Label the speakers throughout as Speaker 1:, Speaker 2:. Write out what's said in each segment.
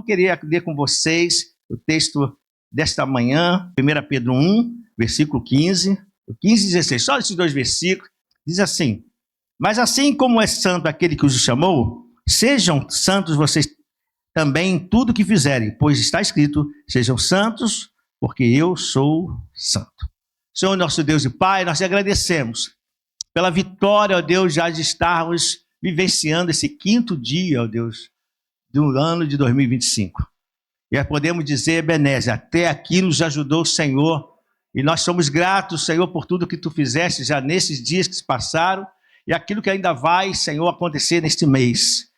Speaker 1: eu queria ler com vocês o texto desta manhã, 1 Pedro 1, versículo 15, 15 e 16, só esses dois versículos, diz assim: mas assim como é santo aquele que os chamou, sejam santos vocês também em tudo que fizerem, pois está escrito: sejam santos, porque eu sou santo. Senhor, nosso Deus e Pai, nós te agradecemos pela vitória, ó Deus, já de estarmos vivenciando esse quinto dia, ó Deus, do ano de 2025. E podemos dizer, Ebenezer, até aqui nos ajudou o Senhor, e nós somos gratos, Senhor, por tudo que tu fizeste já nesses dias que se passaram, e aquilo que ainda vai, Senhor, acontecer neste mês.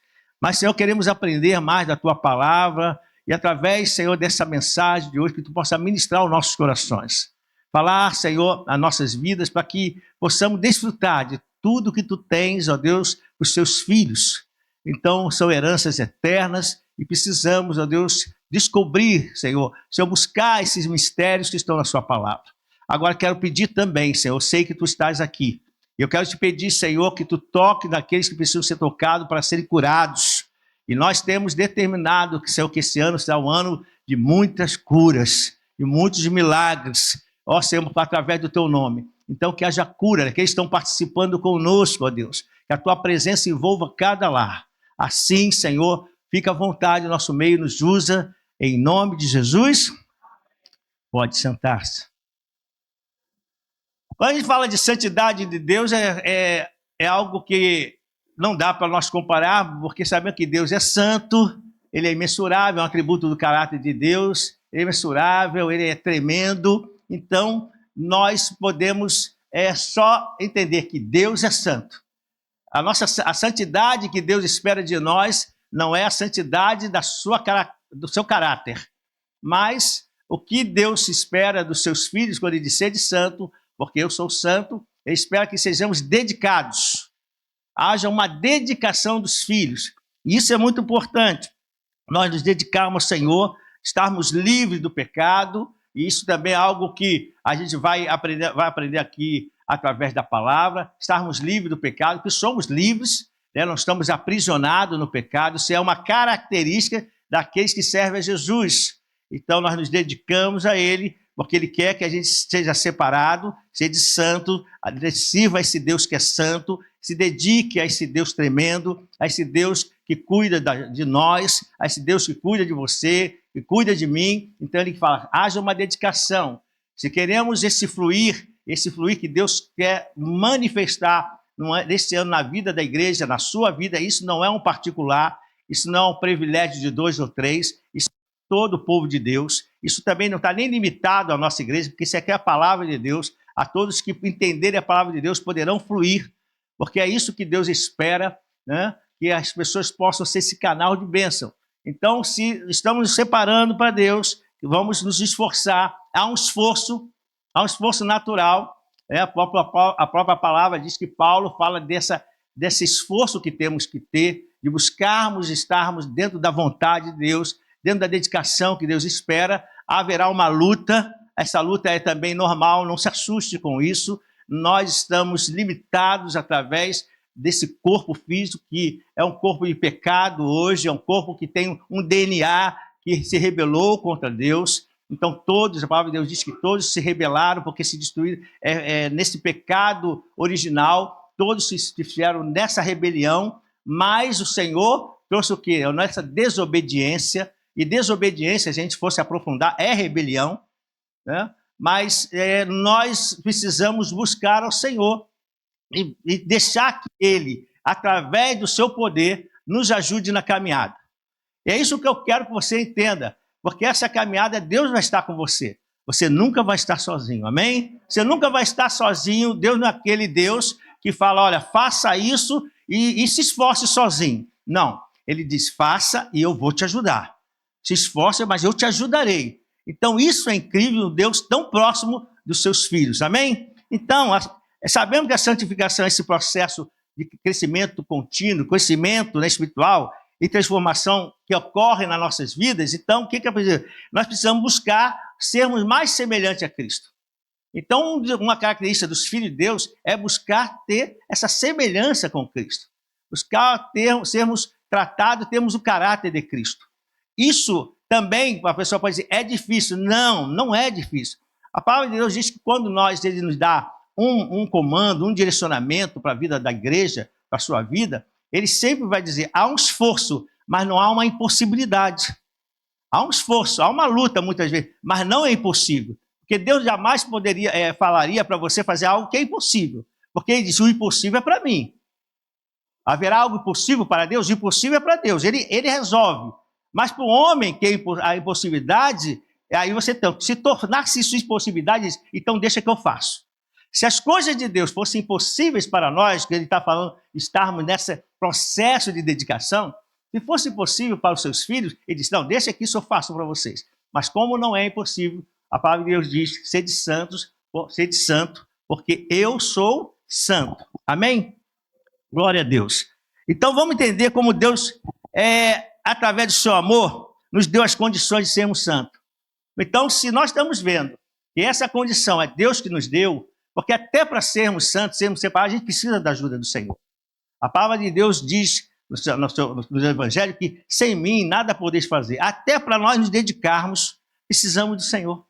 Speaker 1: Mas, Senhor, queremos aprender mais da tua palavra, e através, Senhor, dessa mensagem de hoje, que tu possa ministrar os nossos corações. Falar, Senhor, as nossas vidas, para que possamos desfrutar de tudo que tu tens, ó Deus, os seus filhos. Então, são heranças eternas, e precisamos, ó Deus, descobrir, Senhor, buscar esses mistérios que estão na sua palavra. Agora quero pedir também, Senhor, eu sei que tu estás aqui. Eu quero te pedir, Senhor, que tu toque naqueles que precisam ser tocados para serem curados. E nós temos determinado, Senhor, que esse ano será um ano de muitas curas e muitos milagres, ó Senhor, através do teu nome. Então que haja cura, que eles estão participando conosco, ó Deus, que a tua presença envolva cada lar. Assim, Senhor, fica à vontade, nosso meio nos usa, em nome de Jesus. Pode sentar-se. Quando a gente fala de santidade de Deus, é algo que não dá para nós comparar, porque sabemos que Deus é santo, ele é imensurável, é um atributo do caráter de Deus, ele é imensurável, ele é tremendo. Então, nós podemos só entender que Deus é santo. A santidade que Deus espera de nós não é a santidade do seu caráter, mas o que Deus espera dos seus filhos quando ele diz: sede santo, porque eu sou santo. Ele espera que sejamos dedicados, haja uma dedicação dos filhos, e isso é muito importante, nós nos dedicarmos ao Senhor, estarmos livres do pecado, e isso também é algo que a gente vai aprender aqui através da palavra, estarmos livres do pecado, que somos livres, né? Não estamos aprisionados no pecado, isso é uma característica daqueles que servem a Jesus. Então nós nos dedicamos a Ele, porque Ele quer que a gente seja separado, seja santo, sirva a esse Deus que é santo, se dedique a esse Deus tremendo, a esse Deus que cuida de nós, a esse Deus que cuida de você, que cuida de mim. Então Ele fala: haja uma dedicação. Se queremos esse fluir que Deus quer manifestar nesse ano na vida da igreja, na sua vida, isso não é um particular, isso não é um privilégio de 2 ou 3, isso é todo o povo de Deus. Isso também não está nem limitado à nossa igreja, porque isso aqui é a palavra de Deus. A todos que entenderem a palavra de Deus poderão fluir, porque é isso que Deus espera, né? Que as pessoas possam ser esse canal de bênção. Então, se estamos nos separando para Deus, vamos nos esforçar. Há um esforço natural. A própria palavra diz que Paulo fala desse esforço que temos que ter, de buscarmos estarmos dentro da vontade de Deus, dentro da dedicação que Deus espera. Haverá uma luta, essa luta é também normal, não se assuste com isso. Nós estamos limitados através desse corpo físico, que é um corpo de pecado hoje, é um corpo que tem um DNA que se rebelou contra Deus. Então todos, a palavra de Deus diz que todos se rebelaram porque se destruíram nesse pecado original, todos se fizeram nessa rebelião, mas o Senhor trouxe o quê? A nossa desobediência, e desobediência, se a gente fosse aprofundar, é rebelião, né? Mas nós precisamos buscar ao Senhor e deixar que Ele, através do seu poder, nos ajude na caminhada. É isso que eu quero que você entenda, porque essa caminhada, Deus vai estar com você. Você nunca vai estar sozinho, amém? Você nunca vai estar sozinho. Deus não é aquele Deus que fala: olha, faça isso e se esforce sozinho. Não, Ele diz: faça e eu vou te ajudar. Se esforce, mas eu te ajudarei. Então isso é incrível, um Deus tão próximo dos seus filhos, amém? Então, sabemos que a santificação é esse processo de crescimento contínuo, crescimento, né, espiritual e transformação que ocorre nas nossas vidas. Então, o que é preciso? Nós precisamos buscar sermos mais semelhantes a Cristo. Então, uma característica dos filhos de Deus é buscar ter essa semelhança com Cristo. Buscar sermos tratados, termos o caráter de Cristo. isso também, a pessoa pode dizer, é difícil. Não, não é difícil. A palavra de Deus diz que quando ele nos dá um comando, um direcionamento para a vida da igreja, para a sua vida, ele sempre vai dizer, há um esforço, mas não há uma impossibilidade. Há um esforço, há uma luta muitas vezes, mas não é impossível. Porque Deus jamais falaria para você fazer algo que é impossível. Porque ele diz, o impossível é para mim. Haverá algo impossível para Deus? O impossível é para Deus, ele resolve. Mas para o homem, que é a impossibilidade, aí você tem, se tornar-se isso impossibilidade, então deixa que eu faço. Se as coisas de Deus fossem impossíveis para nós, que ele está falando, estarmos nesse processo de dedicação, se fosse impossível para os seus filhos, ele diz, não, deixa que isso eu faço para vocês. Mas como não é impossível, a palavra de Deus diz, sede santos, sede santo, porque eu sou santo. Amém? Glória a Deus. Então vamos entender como Deus, através do seu amor, nos deu as condições de sermos santos. Então, se nós estamos vendo que essa condição é Deus que nos deu, porque até para sermos santos, sermos separados, a gente precisa da ajuda do Senhor. A palavra de Deus diz no Evangelho que sem mim nada podeis fazer. Até para nós nos dedicarmos, precisamos do Senhor.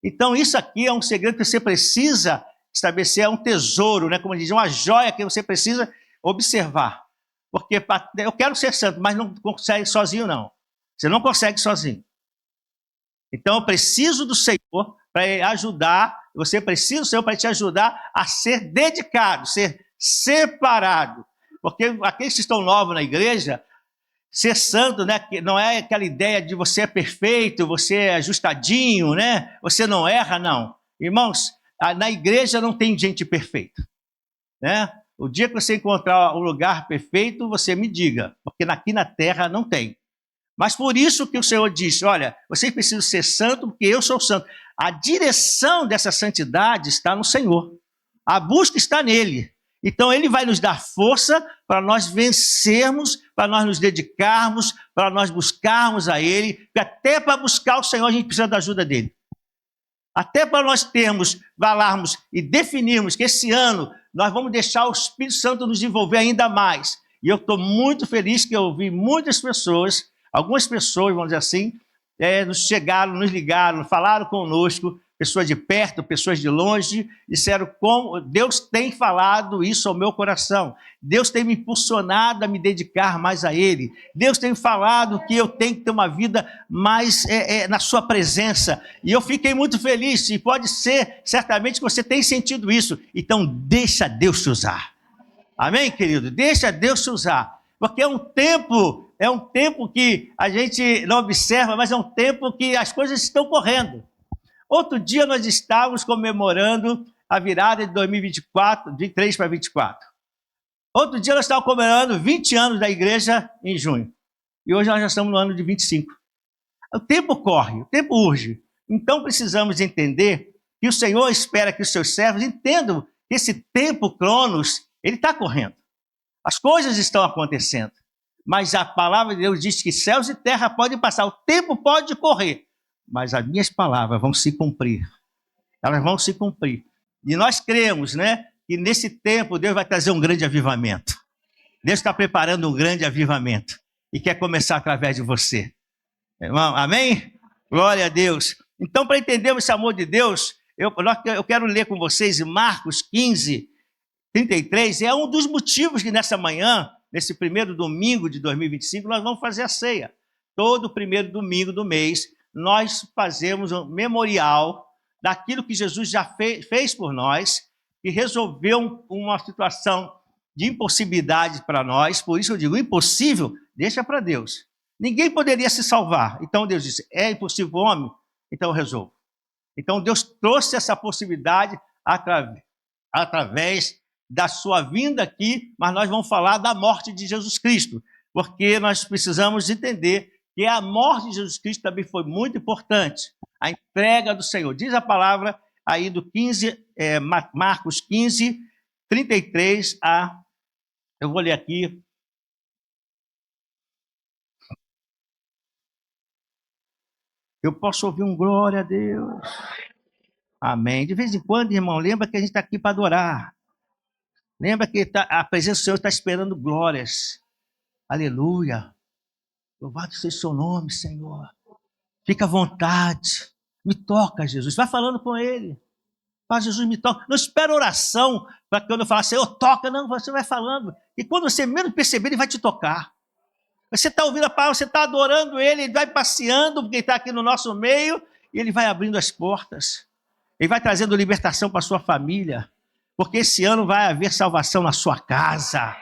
Speaker 1: Então, isso aqui é um segredo que você precisa estabelecer, é um tesouro, né? Como diz, uma joia que você precisa observar. Porque eu quero ser santo, mas não consegue sozinho, não. Você não consegue sozinho. Então, eu preciso do Senhor para ajudar, você precisa do Senhor para te ajudar a ser dedicado, ser separado. Porque aqueles que estão novos na igreja, ser santo, né, não é aquela ideia de você é perfeito, você é ajustadinho, né? Você não erra, não. Irmãos, na igreja não tem gente perfeita, né? O dia que você encontrar um lugar perfeito, você me diga, porque aqui na terra não tem. Mas por isso que o Senhor disse, olha, vocês precisam ser santos porque eu sou santo. A direção dessa santidade está no Senhor. A busca está nele. Então ele vai nos dar força para nós vencermos, para nós nos dedicarmos, para nós buscarmos a ele, porque até para buscar o Senhor a gente precisa da ajuda dele. Até para nós falarmos e definirmos que esse ano nós vamos deixar o Espírito Santo nos envolver ainda mais. E eu estou muito feliz que eu ouvi muitas pessoas, algumas pessoas, vamos dizer assim, nos chegaram, nos ligaram, falaram conosco, pessoas de perto, pessoas de longe, disseram como Deus tem falado isso ao meu coração. Deus tem me impulsionado a me dedicar mais a Ele. Deus tem falado que eu tenho que ter uma vida mais na sua presença. E eu fiquei muito feliz, e pode ser, certamente, que você tem sentido isso. Então, deixa Deus te usar. Amém, querido? Deixa Deus te usar. Porque é um tempo que a gente não observa, mas é um tempo que as coisas estão correndo. Outro dia nós estávamos comemorando a virada de 2024, de 23 para 24. Outro dia nós estávamos comemorando 20 anos da igreja em junho. E hoje nós já estamos no ano de 25. O tempo corre, o tempo urge. Então precisamos entender que o Senhor espera que os seus servos entendam que esse tempo, Cronos, ele está correndo. As coisas estão acontecendo. Mas a palavra de Deus diz que céus e terra podem passar, o tempo pode correr, mas as minhas palavras vão se cumprir. Elas vão se cumprir. E nós cremos, né, que nesse tempo Deus vai trazer um grande avivamento. Deus está preparando um grande avivamento e quer começar através de você. Irmão, amém? Glória a Deus. Então, para entendermos esse amor de Deus, eu quero ler com vocês Marcos 15, 33. É um dos motivos que nessa manhã, nesse primeiro domingo de 2025, nós vamos fazer a ceia. Todo primeiro domingo do mês, nós fazemos um memorial daquilo que Jesus já fez por nós e resolveu uma situação de impossibilidade para nós. Por isso eu digo, impossível, deixa para Deus. Ninguém poderia se salvar. Então Deus disse, é impossível para o homem? Então eu resolvo. Então Deus trouxe essa possibilidade através da sua vinda aqui, mas nós vamos falar da morte de Jesus Cristo, porque nós precisamos entender que a morte de Jesus Cristo também foi muito importante, a entrega do Senhor. Diz a palavra aí do Marcos 15, 33 a... Eu vou ler aqui. Eu posso ouvir um glória a Deus. Amém. De vez em quando, irmão, lembra que a gente está aqui para adorar. Lembra que a presença do Senhor está esperando glórias. Aleluia. Louvado seja o seu nome, Senhor. Fica à vontade. Me toca, Jesus. Vai falando com ele. Faz, Jesus, me toca. Não espera oração para quando eu falar, Senhor, toca. Não, você vai falando. E quando você menos perceber, ele vai te tocar. Você está ouvindo a palavra, você está adorando ele, ele vai passeando, porque ele está aqui no nosso meio, e ele vai abrindo as portas. Ele vai trazendo libertação para a sua família. Porque esse ano vai haver salvação na sua casa.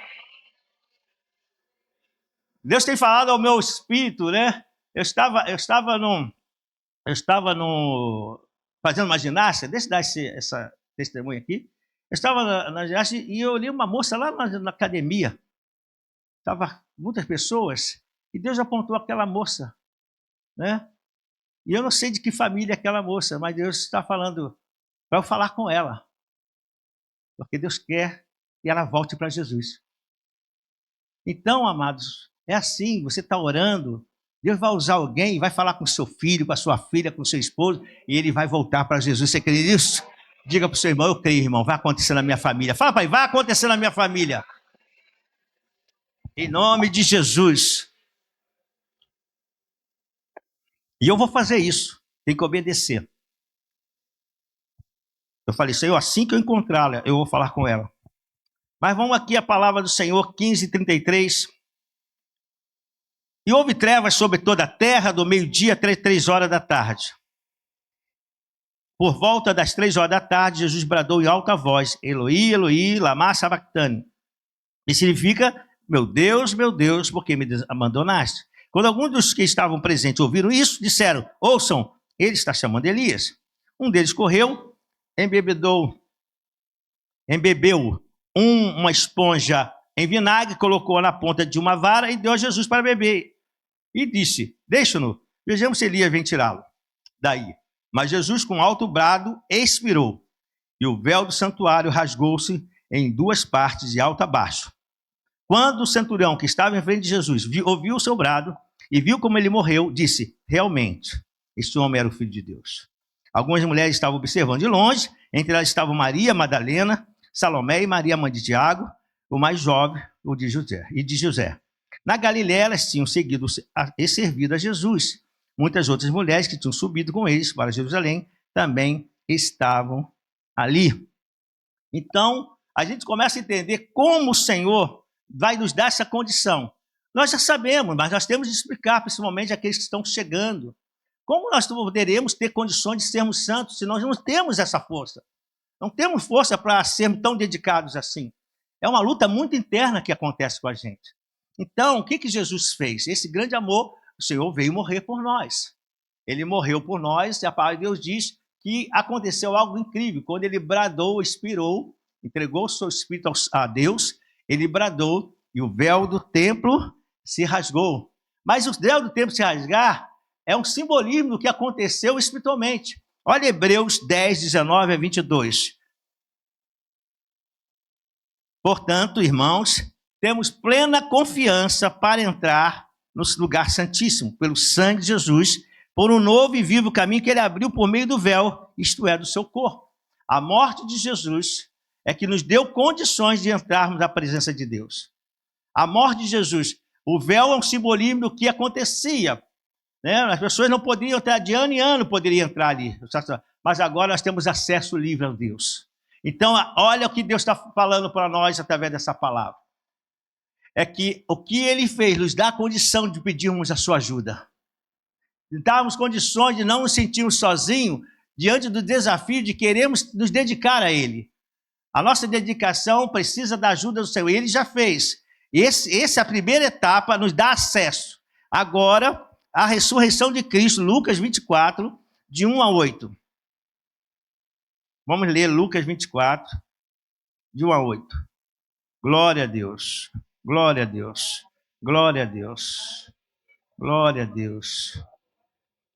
Speaker 1: Deus tem falado ao meu espírito, né? Eu estava fazendo uma ginástica, deixa eu dar essa testemunha aqui. Eu estava na ginástica e eu olhei uma moça lá na academia. Estava muitas pessoas e Deus apontou aquela moça, né? E eu não sei de que família é aquela moça, mas Deus está falando para eu falar com ela. Porque Deus quer que ela volte para Jesus. Então, amados, é assim, você está orando, Deus vai usar alguém, vai falar com seu filho, com a sua filha, com o seu esposo, e ele vai voltar para Jesus. Você crê nisso? Diga para o seu irmão, eu creio, irmão, vai acontecer na minha família. Fala para ele, vai acontecer na minha família. Em nome de Jesus. E eu vou fazer isso, tem que obedecer. Eu falei, Senhor, assim que eu encontrá-la, eu vou falar com ela. Mas vamos aqui a palavra do Senhor, 15:33. E houve trevas sobre toda a terra, do meio-dia até 3 horas da tarde. Por volta das 3 horas da tarde, Jesus bradou em alta voz, Eloi, Eloi, lama sabachthani. E significa, meu Deus, por que me abandonaste? Quando alguns dos que estavam presentes ouviram isso, disseram, ouçam, ele está chamando Elias. Um deles correu, embebeu uma esponja em vinagre, colocou-a na ponta de uma vara e deu a Jesus para beber. E disse, deixa-no, vejamos se Elias vem tirá-lo daí. Mas Jesus, com alto brado, expirou, e o véu do santuário rasgou-se em 2 partes, de alto a baixo. Quando o centurião que estava em frente de Jesus ouviu o seu brado e viu como ele morreu, disse, realmente, este homem era o Filho de Deus. Algumas mulheres estavam observando de longe, entre elas estavam Maria Madalena, Salomé e Maria, mãe de Tiago, o mais jovem, o de José. Na Galiléia, elas tinham seguido e servido a Jesus. Muitas outras mulheres que tinham subido com eles para Jerusalém também estavam ali. Então, a gente começa a entender como o Senhor vai nos dar essa condição. Nós já sabemos, mas nós temos de explicar, principalmente aqueles que estão chegando. Como nós poderemos ter condições de sermos santos se nós não temos essa força? Não temos força para sermos tão dedicados assim. É uma luta muito interna que acontece com a gente. Então, o que Jesus fez? Esse grande amor, o Senhor veio morrer por nós. Ele morreu por nós e a palavra de Deus diz que aconteceu algo incrível. Quando ele bradou, expirou, entregou o seu espírito a Deus, ele bradou e o véu do templo se rasgou. Mas o véu do templo se rasgar é um simbolismo do que aconteceu espiritualmente. Olha Hebreus 10:19-22. Portanto, irmãos, temos plena confiança para entrar no lugar santíssimo, pelo sangue de Jesus, por um novo e vivo caminho que ele abriu por meio do véu, isto é, do seu corpo. A morte de Jesus é que nos deu condições de entrarmos na presença de Deus. A morte de Jesus, o véu é um simbolismo do que acontecia, né? As pessoas não poderiam entrar, de ano em ano poderiam entrar ali, mas agora nós temos acesso livre a Deus. Então, olha o que Deus está falando para nós através dessa palavra. É que o que ele fez nos dá a condição de pedirmos a sua ajuda. Darmos condições de não nos sentirmos sozinhos diante do desafio de queremos nos dedicar a ele. A nossa dedicação precisa da ajuda do Senhor. Ele já fez. Essa é a primeira etapa, nos dá acesso. Agora, a ressurreição de Cristo, Lucas 24, de 1-8. Vamos ler Lucas 24, de 1-8. Glória a Deus, glória a Deus, glória a Deus, glória a Deus.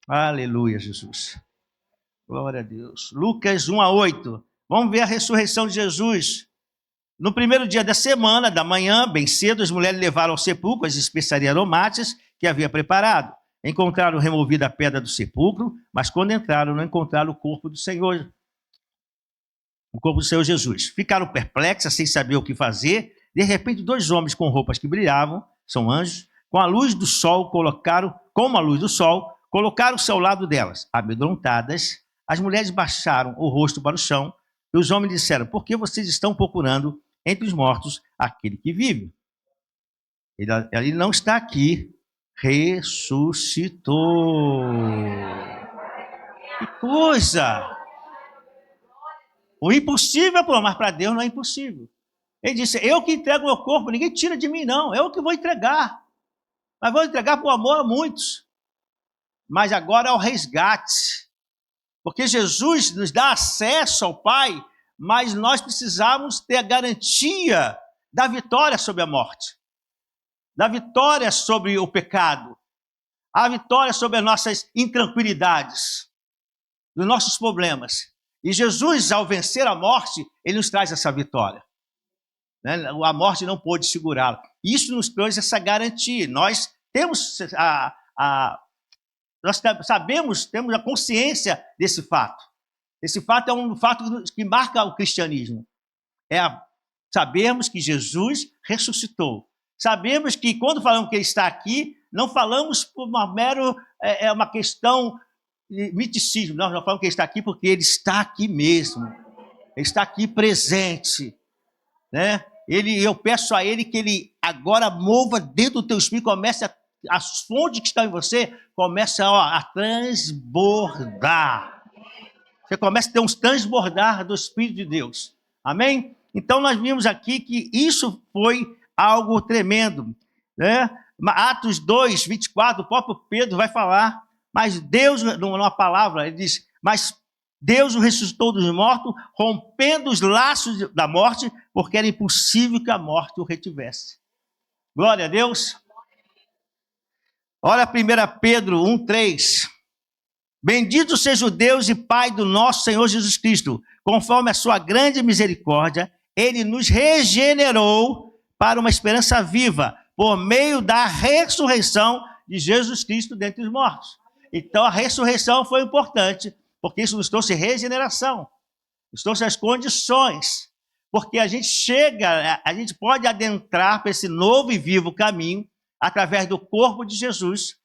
Speaker 1: Aleluia, Jesus. Glória a Deus. Lucas 1-8. Vamos ver a ressurreição de Jesus. No primeiro dia da semana, da manhã, bem cedo, as mulheres levaram ao sepulcro as especiarias aromáticas que havia preparado. Encontraram removida a pedra do sepulcro, mas quando entraram, não encontraram o corpo do Senhor. O corpo do Senhor Jesus. Ficaram perplexas, sem saber o que fazer. De repente, 2 homens com roupas que brilhavam, são anjos, com a luz do sol colocaram-se ao lado delas. Amedrontadas, as mulheres baixaram o rosto para o chão, e os homens disseram: por que vocês estão procurando entre os mortos aquele que vive? Ele não está aqui, ressuscitou. Que coisa! O impossível, mas para Deus não é impossível. Ele disse: eu que entrego o meu corpo, ninguém tira de mim, não. Eu que vou entregar. Mas vou entregar por amor a muitos. Mas agora é o resgate. Porque Jesus nos dá acesso ao Pai, mas nós precisamos ter a garantia da vitória sobre a morte, da vitória sobre o pecado, a vitória sobre as nossas intranquilidades, dos nossos problemas. E Jesus, ao vencer a morte, ele nos traz essa vitória. A morte não pôde segurá-lo. Isso nos trouxe essa garantia. Nós temos nós sabemos, temos a consciência desse fato. Esse fato é um fato que marca o cristianismo. Sabemos que Jesus ressuscitou. Sabemos que quando falamos que ele está aqui, não falamos por uma questão de miticismo. Nós falamos que ele está aqui porque ele está aqui mesmo. Ele está aqui presente, né? Eu peço a ele que ele agora mova dentro do teu espírito, comece as fontes que estão em você, comece a transbordar. Você começa a ter uns transbordar do Espírito de Deus. Amém? Então nós vimos aqui que isso foi algo tremendo, né? Atos 2, 24, o próprio Pedro vai falar, mas Deus, numa palavra, ele diz: mas Deus o ressuscitou dos mortos, rompendo os laços da morte, porque era impossível que a morte o retivesse. Glória a Deus. Olha 1 Pedro 1,3. Bendito seja o Deus e Pai do nosso Senhor Jesus Cristo. Conforme a sua grande misericórdia, ele nos regenerou para uma esperança viva, por meio da ressurreição de Jesus Cristo dentre os mortos. Então a ressurreição foi importante, porque isso nos trouxe regeneração, nos trouxe as condições, porque a gente pode adentrar para esse novo e vivo caminho através do corpo de Jesus,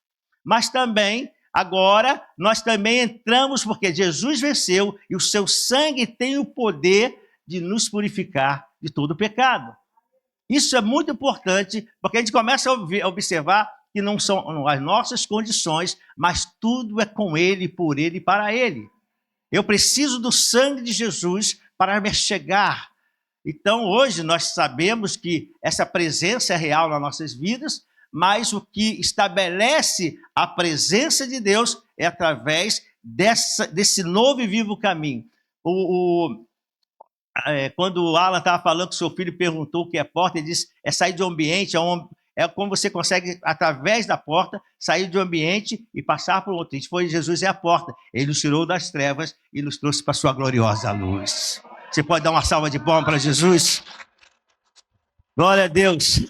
Speaker 1: mas também, agora, nós também entramos porque Jesus venceu e o seu sangue tem o poder de nos purificar de todo o pecado. Isso é muito importante, porque a gente começa a observar que não são as nossas condições, mas tudo é com Ele, por Ele e para Ele. Eu preciso do sangue de Jesus para me chegar. Então, hoje, nós sabemos que essa presença é real nas nossas vidas, mas o que estabelece a presença de Deus é através desse novo e vivo caminho. Quando o Alan estava falando que seu filho perguntou o que é porta, ele disse: é sair de um ambiente, é como você consegue, através da porta, sair de um ambiente e passar para o outro. Jesus é a porta. Ele nos tirou das trevas e nos trouxe para a sua gloriosa luz. Você pode dar uma salva de palmas para Jesus? Glória a Deus.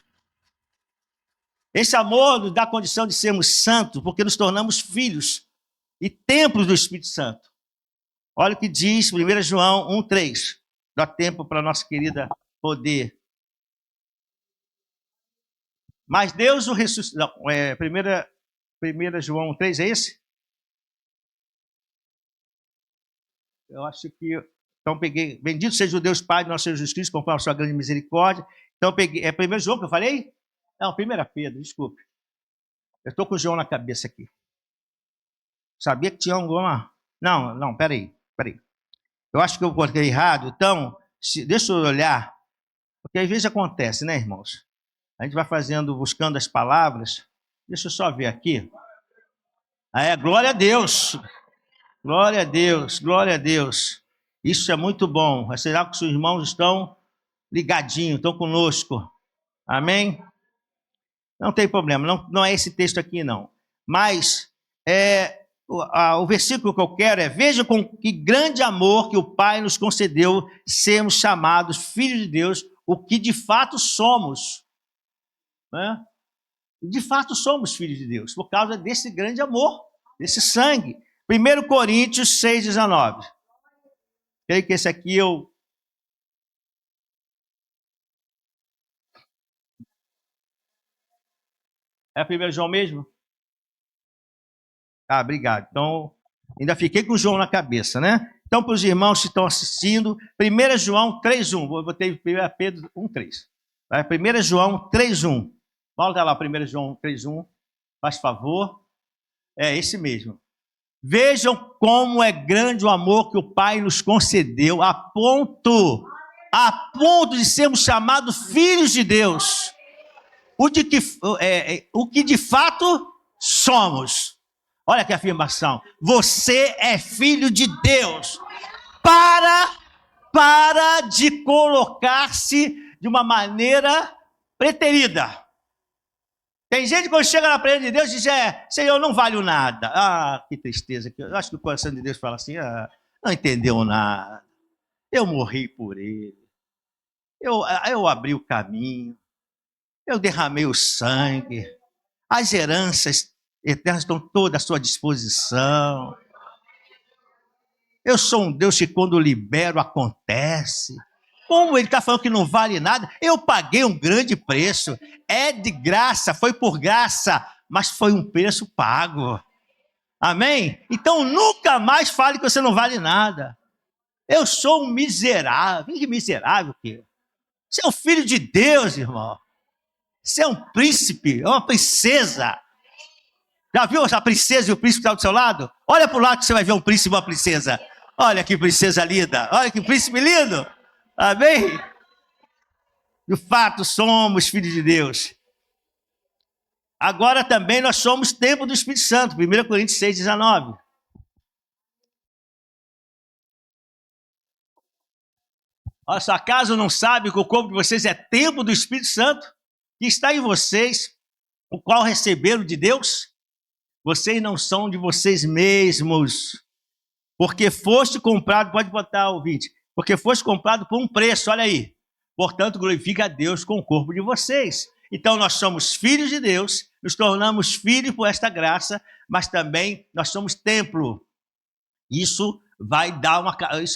Speaker 1: Esse amor nos dá a condição de sermos santos, porque nos tornamos filhos e templos do Espírito Santo. Olha o que diz 1 João 1,3. Dá tempo para a nossa querida poder. Mas Deus o ressuscitou. Não, 1 João 1,3 é esse? Eu acho que... Então peguei... Bendito seja o Deus Pai do nosso Senhor Jesus Cristo, conforme a sua grande misericórdia. Então peguei... É 1 João que eu falei? Não, 1 Pedro, desculpe. Eu estou com o João na cabeça aqui. Sabia que tinha alguma... Não, peraí. Eu acho que eu coloquei errado. Então, deixa eu olhar. Porque às vezes acontece, né, irmãos? A gente vai buscando as palavras. Deixa eu só ver aqui. Glória a Deus. Glória a Deus, glória a Deus. Isso é muito bom. Será que os seus irmãos estão ligadinhos, estão conosco? Amém? Não tem problema, não é esse texto aqui, não. Mas o versículo que eu quero é: veja com que grande amor que o Pai nos concedeu sermos chamados filhos de Deus, o que de fato somos. Né? De fato somos filhos de Deus, por causa desse grande amor, desse sangue. 1 Coríntios 6,19. Creio que esse aqui eu... É 1 João mesmo? Ah, obrigado. Então, ainda fiquei com o João na cabeça, né? Então, para os irmãos que estão assistindo, 1 João 3:1. Vou ter 1 Pedro 1:3. 1 João 3:1. Volta lá, 1 João 3:1. Faz favor. É esse mesmo. Vejam como é grande o amor que o Pai nos concedeu, a ponto de sermos chamados filhos de Deus. O que de fato somos. Olha que afirmação. Você é filho de Deus. Para de colocar-se de uma maneira preterida. Tem gente que quando chega na presença de Deus diz, Senhor, eu não valho nada. Ah, que tristeza. Eu acho que o coração de Deus fala assim, não entendeu nada. Eu morri por ele. Eu abri o caminho. Eu derramei o sangue. As heranças eternas estão todas à sua disposição. Eu sou um Deus que quando libero acontece. Como ele está falando que não vale nada, eu paguei um grande preço. É de graça, foi por graça, mas foi um preço pago. Amém? Então nunca mais fale que você não vale nada. Eu sou um miserável. Que miserável que? Você é um filho de Deus, irmão. Você é um príncipe, é uma princesa. Já viu a princesa e o príncipe que está do seu lado? Olha para o lado que você vai ver um príncipe e uma princesa. Olha que princesa linda. Olha que príncipe lindo. Amém? De fato, somos filhos de Deus. Agora também nós somos templo do Espírito Santo. 1 Coríntios 6:19. Olha só, acaso não sabe que o corpo de vocês é templo do Espírito Santo? Que está em vocês, o qual receberam de Deus? Vocês não são de vocês mesmos, porque foste comprado, pode botar o ouvinte, porque foste comprado por um preço, olha aí. Portanto, glorifica a Deus com o corpo de vocês. Então, nós somos filhos de Deus, nos tornamos filhos por esta graça, mas também nós somos templo. Isso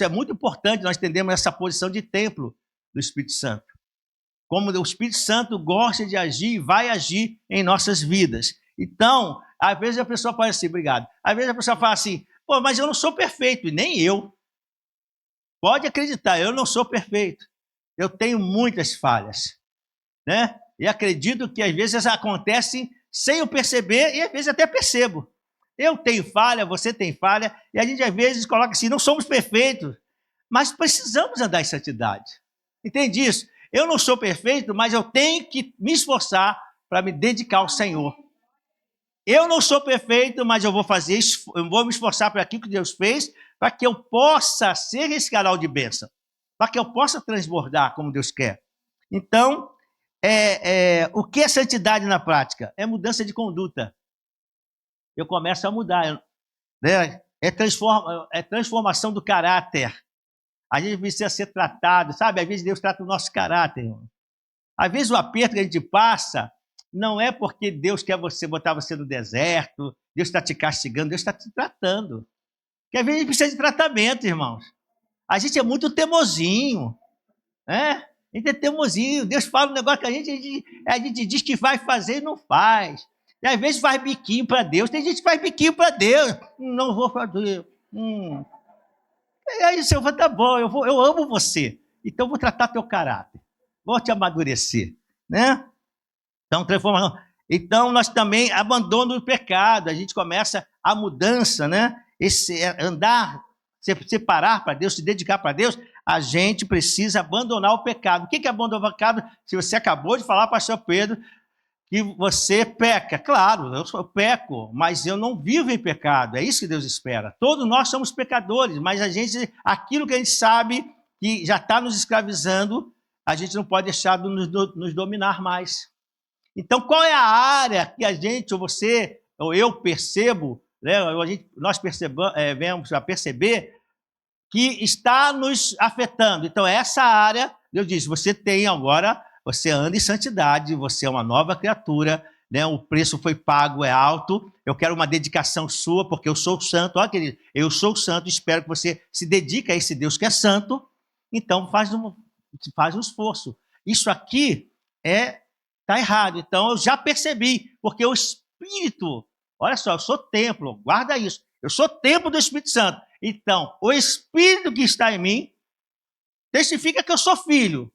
Speaker 1: é muito importante, nós entendemos essa posição de templo do Espírito Santo. Como o Espírito Santo gosta de agir e vai agir em nossas vidas. Então, às vezes a pessoa fala assim, obrigado. Às vezes a pessoa fala assim, mas eu não sou perfeito, e nem eu. Pode acreditar, eu não sou perfeito. Eu tenho muitas falhas, né? E acredito que às vezes acontecem sem eu perceber, e às vezes até percebo. Eu tenho falha, você tem falha, e a gente às vezes coloca assim, não somos perfeitos, mas precisamos andar em santidade. Entende isso? Eu não sou perfeito, mas eu tenho que me esforçar para me dedicar ao Senhor. Eu não sou perfeito, mas eu vou me esforçar para aquilo que Deus fez, para que eu possa ser esse canal de bênção, para que eu possa transbordar como Deus quer. Então, o que é santidade na prática? É mudança de conduta. Eu começo a mudar, né? É transformação do caráter. A gente precisa ser tratado, sabe? Às vezes Deus trata o nosso caráter. Irmão. Às vezes o aperto que a gente passa não é porque Deus quer botar você no deserto, Deus está te castigando, Deus está te tratando. Porque às vezes a gente precisa de tratamento, irmãos. A gente é muito teimosinho, né? A gente é teimosinho. Deus fala um negócio que a gente diz que vai fazer e não faz. E às vezes faz biquinho para Deus. Tem gente que faz biquinho para Deus. Não vou fazer. E aí o Senhor fala, tá bom, eu amo você. Então vou tratar teu caráter. Vou te amadurecer, né? Então, transformação. Então, nós também abandonamos o pecado. A gente começa a mudança, né? Andar, se separar para Deus, se dedicar para Deus. A gente precisa abandonar o pecado. O que é abandonar o pecado? Se você acabou de falar, pastor Pedro, que você peca. Claro, eu peco, mas eu não vivo em pecado. É isso que Deus espera. Todos nós somos pecadores, mas aquilo que a gente sabe que já está nos escravizando, a gente não pode deixar de nos dominar mais. Então, qual é a área que a gente, ou você, ou eu percebo, né, nós vemos a perceber que está nos afetando? Então, essa área, Deus diz, você anda em santidade, você é uma nova criatura, né, o preço foi pago, é alto, eu quero uma dedicação sua, porque eu sou santo, olha, querido, eu sou santo, espero que você se dedique a esse Deus que é santo, então faz um esforço. Isso aqui é Está errado. Então, eu já percebi, porque o Espírito, olha só, eu sou templo, guarda isso. Eu sou templo do Espírito Santo. Então, o Espírito que está em mim testifica que eu sou filho.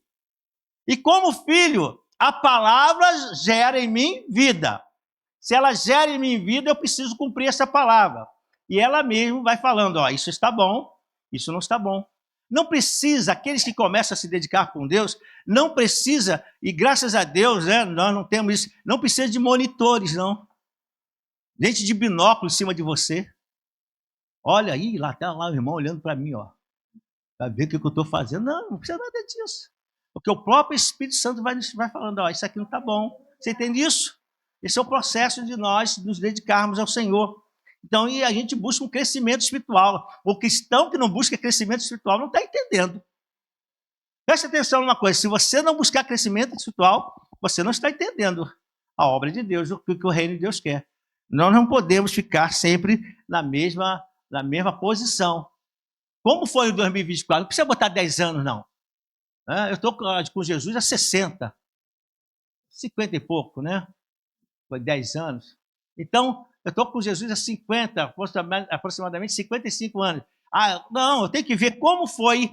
Speaker 1: E como filho, a palavra gera em mim vida. Se ela gera em mim vida, eu preciso cumprir essa palavra. E ela mesmo vai falando, ó, isso está bom, isso não está bom. Não precisa, aqueles que começam a se dedicar com Deus, não precisa, e graças a Deus, né, nós não temos isso, não precisa de monitores, não. Gente de binóculo em cima de você. Olha aí, lá está lá o irmão olhando para mim, ó. Vai ver o que eu estou fazendo. Não, não precisa nada disso. Porque o próprio Espírito Santo vai falando, ó, isso aqui não está bom. Você entende isso? Esse é o processo de nós nos dedicarmos ao Senhor. Então, e a gente busca um crescimento espiritual. O cristão que não busca crescimento espiritual não está entendendo. Preste atenção numa coisa, se você não buscar crescimento espiritual, você não está entendendo a obra de Deus, o que o reino de Deus quer. Nós não podemos ficar sempre na mesma posição. Como foi em 2024? Não precisa botar 10 anos, não. Eu estou com Jesus há 60, 50 e pouco, né? Foi 10 anos. Então, eu estou com Jesus há 50, aproximadamente 55 anos. Não, eu tenho que ver como foi,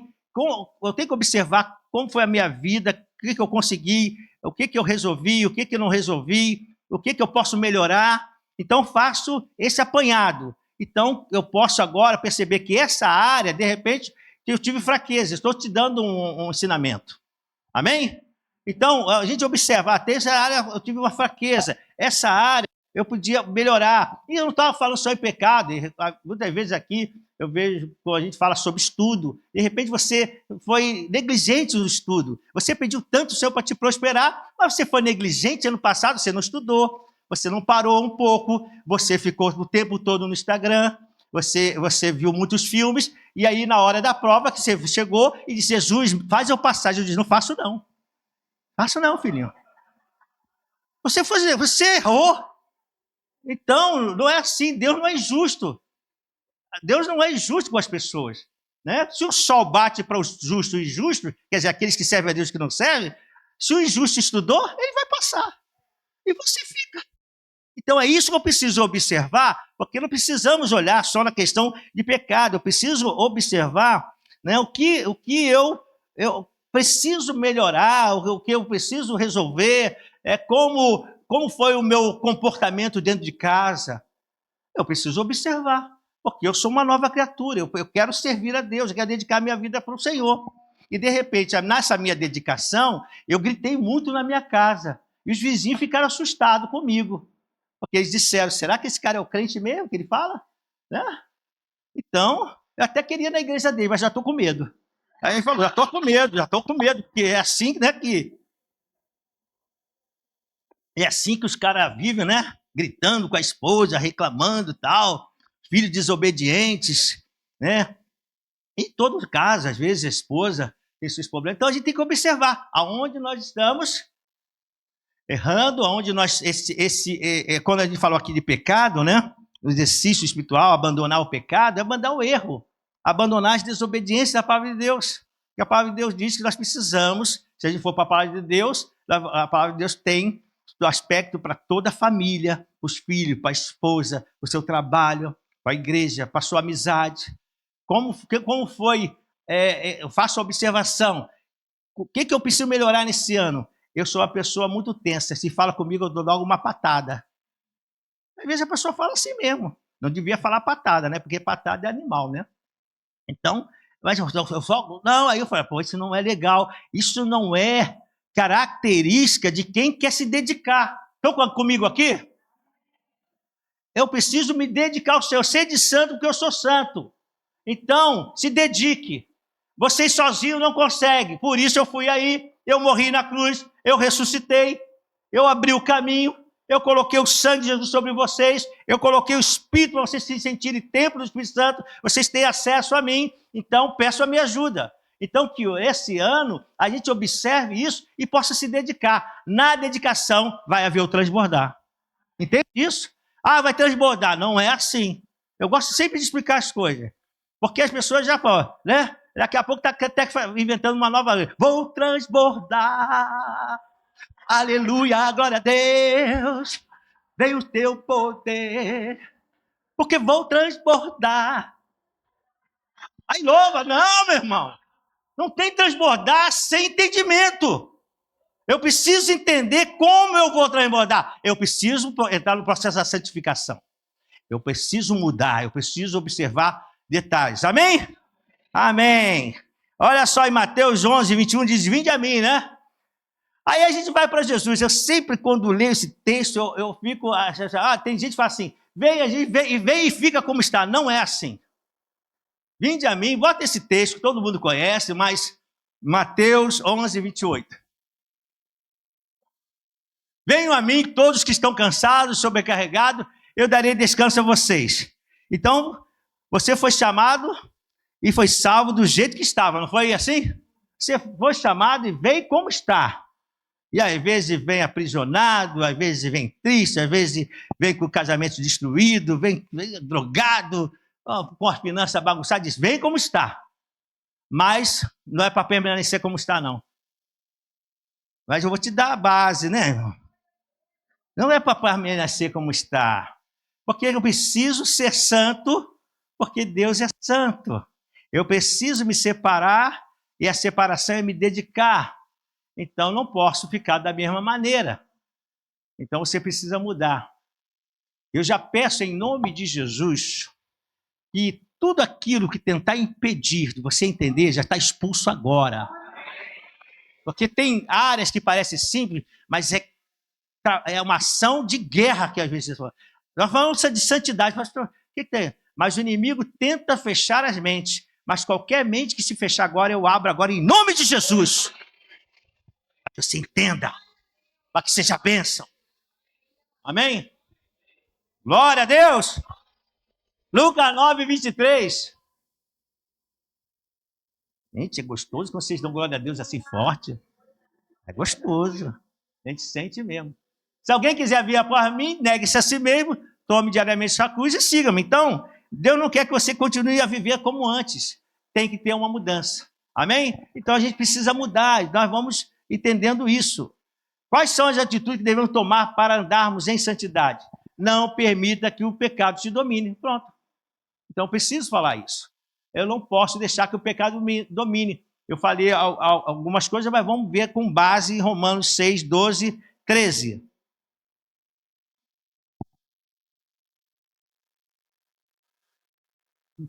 Speaker 1: eu tenho que observar como foi a minha vida, o que eu consegui, o que eu resolvi, o que eu não resolvi, o que eu posso melhorar. Então, faço esse apanhado. Então, eu posso agora perceber que essa área, de repente, eu tive fraqueza. Estou te dando um ensinamento. Amém? Então, a gente observa, até essa área eu tive uma fraqueza. Essa área eu podia melhorar. E eu não estava falando só em pecado. Muitas vezes aqui eu vejo, quando a gente fala sobre estudo, de repente você foi negligente no estudo. Você pediu tanto o Senhor para te prosperar, mas você foi negligente ano passado, você não estudou. Você não parou um pouco, você ficou o tempo todo no Instagram, você viu muitos filmes, e aí na hora da prova que você chegou e disse, Jesus, faz eu passar. Eu disse, não faço não. Faço não, filhinho. Você errou. Então, não é assim, Deus não é injusto. Deus não é injusto com as pessoas. Né? Se o sol bate para os justos e injustos, quer dizer, aqueles que servem a Deus e que não servem, se o injusto estudou, ele vai passar. E você fica. Então, é isso que eu preciso observar, porque não precisamos olhar só na questão de pecado. Eu preciso observar, né, o que eu preciso melhorar, o que eu preciso resolver, como foi o meu comportamento dentro de casa. Eu preciso observar, porque eu sou uma nova criatura, eu quero servir a Deus, eu quero dedicar minha vida para o Senhor. E, de repente, nessa minha dedicação, eu gritei muito na minha casa, e os vizinhos ficaram assustados comigo. Porque eles disseram, será que esse cara é o crente mesmo que ele fala? Né? Então, eu até queria ir na igreja dele, mas já estou com medo. Aí ele falou, já estou com medo, porque é assim, né, é assim que os caras vivem, né? Gritando com a esposa, reclamando e tal, filhos desobedientes, né? Em todo caso, às vezes a esposa tem seus problemas. Então a gente tem que observar aonde nós estamos errando, aonde nós quando a gente falou aqui de pecado, né? O exercício espiritual, abandonar o pecado, é abandonar o erro, abandonar as desobediências da palavra de Deus. E a palavra de Deus diz que nós precisamos, se a gente for para a palavra de Deus, a palavra de Deus tem do aspecto para toda a família, os filhos, para a esposa, o seu trabalho, para a igreja, para a sua amizade. Como foi? Eu faço a observação. O que eu preciso melhorar nesse ano? Eu sou uma pessoa muito tensa. Se fala comigo, eu dou logo uma patada. Às vezes a pessoa fala assim mesmo. Não devia falar patada, né? Porque patada é animal, né? Então, mas não, aí eu falo, pô, isso não é legal. Isso não é característica de quem quer se dedicar. Estão comigo aqui? Eu preciso me dedicar ao Senhor. Ser de santo porque eu sou santo. Então, se dedique. Vocês sozinhos não conseguem. Por isso eu fui aí, eu morri na cruz, eu ressuscitei, eu abri o caminho, eu coloquei o sangue de Jesus sobre vocês, eu coloquei o Espírito para vocês se sentirem templo do Espírito Santo, vocês têm acesso a mim, então peço a minha ajuda. Então que esse ano a gente observe isso e possa se dedicar. Na dedicação vai haver o transbordar. Entende isso? Vai transbordar. Não é assim. Eu gosto sempre de explicar as coisas. Porque as pessoas já falam, né? Daqui a pouco está até inventando uma nova lei. Vou transbordar. Aleluia, glória a Deus. Vem o teu poder, porque vou transbordar. Aí louva, não, meu irmão. Não tem transbordar sem entendimento. Eu preciso entender como eu vou transbordar. Eu preciso entrar no processo da santificação. Eu preciso mudar, eu preciso observar detalhes. Amém? Amém. Olha só em Mateus 11, 21, diz, vinde a mim, né? Aí a gente vai para Jesus. Eu sempre, quando leio esse texto, eu fico... tem gente que fala assim, vem e fica como está. Não é assim. Vinde a mim, bota esse texto, que todo mundo conhece, mas Mateus 11, 28. Venham a mim todos que estão cansados, sobrecarregados, eu darei descanso a vocês. Então, você foi chamado e foi salvo do jeito que estava, não foi assim? Você foi chamado e veio como está. E às vezes vem aprisionado, às vezes vem triste, às vezes vem com o casamento destruído, vem drogado, com as finanças bagunçadas, diz, vem como está. Mas não é para permanecer como está, não. Mas eu vou te dar a base, né, irmão? Não é para permanecer como está. Porque eu preciso ser santo, porque Deus é santo. Eu preciso me separar, e a separação é me dedicar. Então, não posso ficar da mesma maneira. Então, você precisa mudar. Eu já peço em nome de Jesus que tudo aquilo que tentar impedir de você entender já está expulso agora. Porque tem áreas que parecem simples, mas é uma ação de guerra que às vezes... Nós falamos de santidade, pastor, o que tem? Mas o inimigo tenta fechar as mentes. Mas qualquer mente que se fechar agora, eu abro agora em nome de Jesus. Para que você entenda. Para que seja bênção. Amém? Glória a Deus. Lucas 9, 23. Gente, é gostoso quando vocês dão glória a Deus assim forte. É gostoso. A gente sente mesmo. Se alguém quiser vir após mim, negue-se a si mesmo, tome diariamente sua cruz e siga-me. Então, Deus não quer que você continue a viver como antes. Tem que ter uma mudança. Amém? Então a gente precisa mudar. Nós vamos entendendo isso. Quais são as atitudes que devemos tomar para andarmos em santidade? Não permita que o pecado te domine. Pronto. Então eu preciso falar isso. Eu não posso deixar que o pecado me domine. Eu falei algumas coisas, mas vamos ver com base em Romanos 6, 12, 13.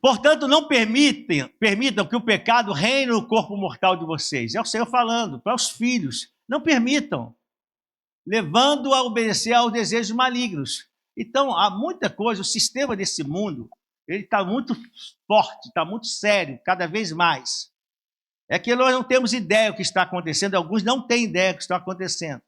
Speaker 1: Portanto, não permitam que o pecado reine no corpo mortal de vocês. É o Senhor falando para os filhos. Não permitam, levando a obedecer aos desejos malignos. Então, há muita coisa, o sistema desse mundo, ele está muito forte, está muito sério, cada vez mais. É que nós não temos ideia do que está acontecendo, alguns não têm ideia do que está acontecendo.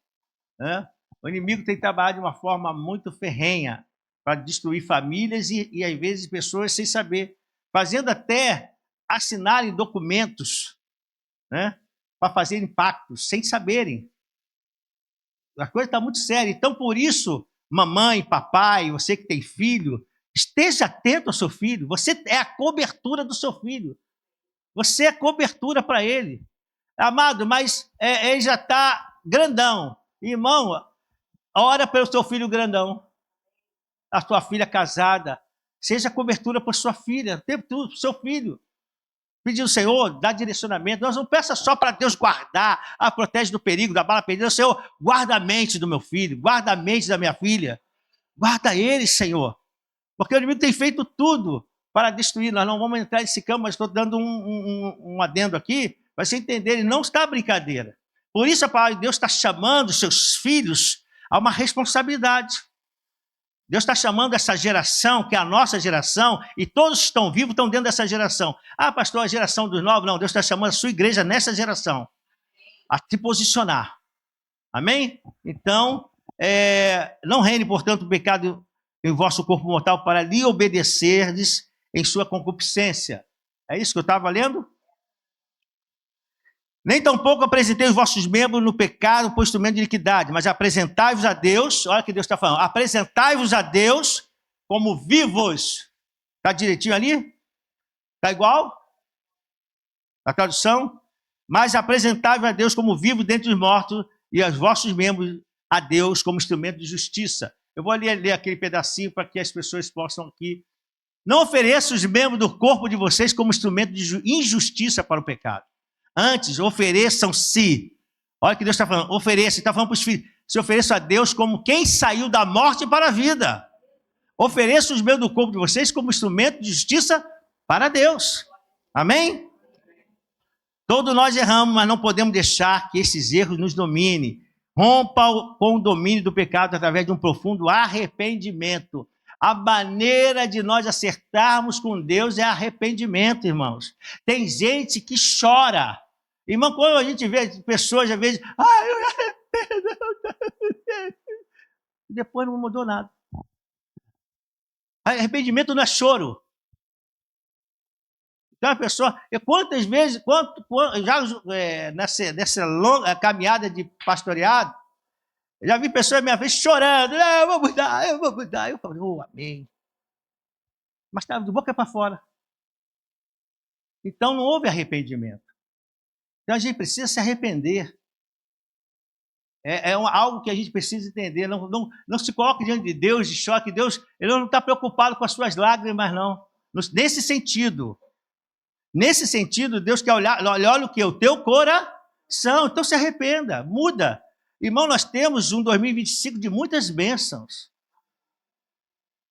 Speaker 1: Né? O inimigo tem trabalhado de uma forma muito ferrenha para destruir famílias e, às vezes, pessoas sem saber, fazendo até assinarem documentos, né, para fazerem pactos, sem saberem. A coisa está muito séria. Então, por isso, mamãe, papai, você que tem filho, esteja atento ao seu filho. Você é a cobertura do seu filho. Você é cobertura para ele. Amado, mas ele já está grandão. Irmão, ora pelo seu filho grandão. A sua filha casada. Seja cobertura para sua filha, o tempo todo, para o seu filho. Pedir ao Senhor, dá direcionamento. Nós não peça só para Deus guardar, protege do perigo, da bala perdida. Senhor, guarda a mente do meu filho, guarda a mente da minha filha. Guarda ele, Senhor. Porque o inimigo tem feito tudo para destruir. Nós não vamos entrar nesse campo, mas estou dando um adendo aqui, para você entender, ele não está brincadeira. Por isso a palavra de Deus está chamando seus filhos a uma responsabilidade. Deus está chamando essa geração, que é a nossa geração, e todos que estão vivos estão dentro dessa geração. Ah, pastor, a geração dos novos. Não, Deus está chamando a sua igreja nessa geração a se posicionar. Amém? Então, não reine, portanto, o pecado em vosso corpo mortal para lhe obedecerdes em sua concupiscência. É isso que eu estava lendo? Nem tampouco apresentei os vossos membros no pecado por instrumento de iniquidade, mas apresentai-vos a Deus, olha o que Deus está falando, apresentai-vos a Deus como vivos. Está direitinho ali? Está igual? A tradução? Mas apresentai-vos a Deus como vivo dentre os mortos, e os vossos membros a Deus como instrumento de justiça. Eu vou ler aquele pedacinho para que as pessoas possam aqui. Não ofereça os membros do corpo de vocês como instrumento de injustiça para o pecado. Antes, ofereçam-se. Olha o que Deus está falando. Ofereça, está falando para os filhos. Se ofereça a Deus como quem saiu da morte para a vida. Ofereça os membros do corpo de vocês como instrumento de justiça para Deus. Amém? Todos nós erramos, mas não podemos deixar que esses erros nos dominem. Rompa com o domínio do pecado através de um profundo arrependimento. A maneira de nós acertarmos com Deus é arrependimento, irmãos. Tem gente que chora. Irmão, quando a gente vê pessoas, às vezes, eu me arrependo. Depois não mudou nada. Arrependimento não é choro. Então a pessoa, quantas vezes, já nessa longa caminhada de pastoreado, eu já vi pessoas à minha vez chorando, eu vou mudar. Eu falei, amém. Mas estava de boca para fora. Então não houve arrependimento. Então a gente precisa se arrepender. É algo que a gente precisa entender. Não se coloque diante de Deus de choque. Deus, Ele não está preocupado com as suas lágrimas, não. Nesse sentido. Nesse sentido, Deus quer olha o que? O teu coração. Então se arrependa, muda. Irmão, nós temos um 2025 de muitas bênçãos.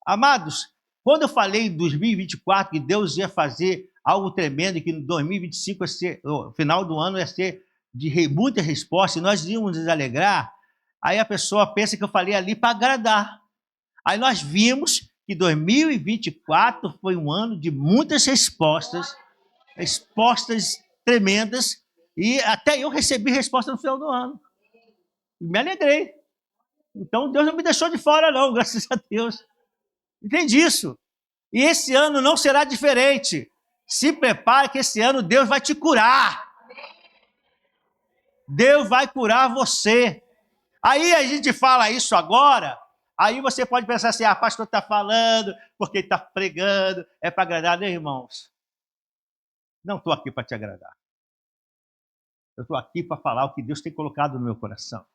Speaker 1: Amados, quando eu falei em 2024 que Deus ia fazer algo tremendo e que em 2025 o final do ano ia ser de muita resposta e nós íamos nos alegrar, aí a pessoa pensa que eu falei ali para agradar. Aí nós vimos que 2024 foi um ano de muitas respostas tremendas, e até eu recebi resposta no final do ano. E me alegrei. Então Deus não me deixou de fora, não, graças a Deus. Entende isso? E esse ano não será diferente. Se prepare que esse ano Deus vai te curar. Deus vai curar você. Aí a gente fala isso agora, aí você pode pensar assim, pastor está falando, porque ele está pregando, é para agradar, né, irmãos? Não estou aqui para te agradar. Eu estou aqui para falar o que Deus tem colocado no meu coração.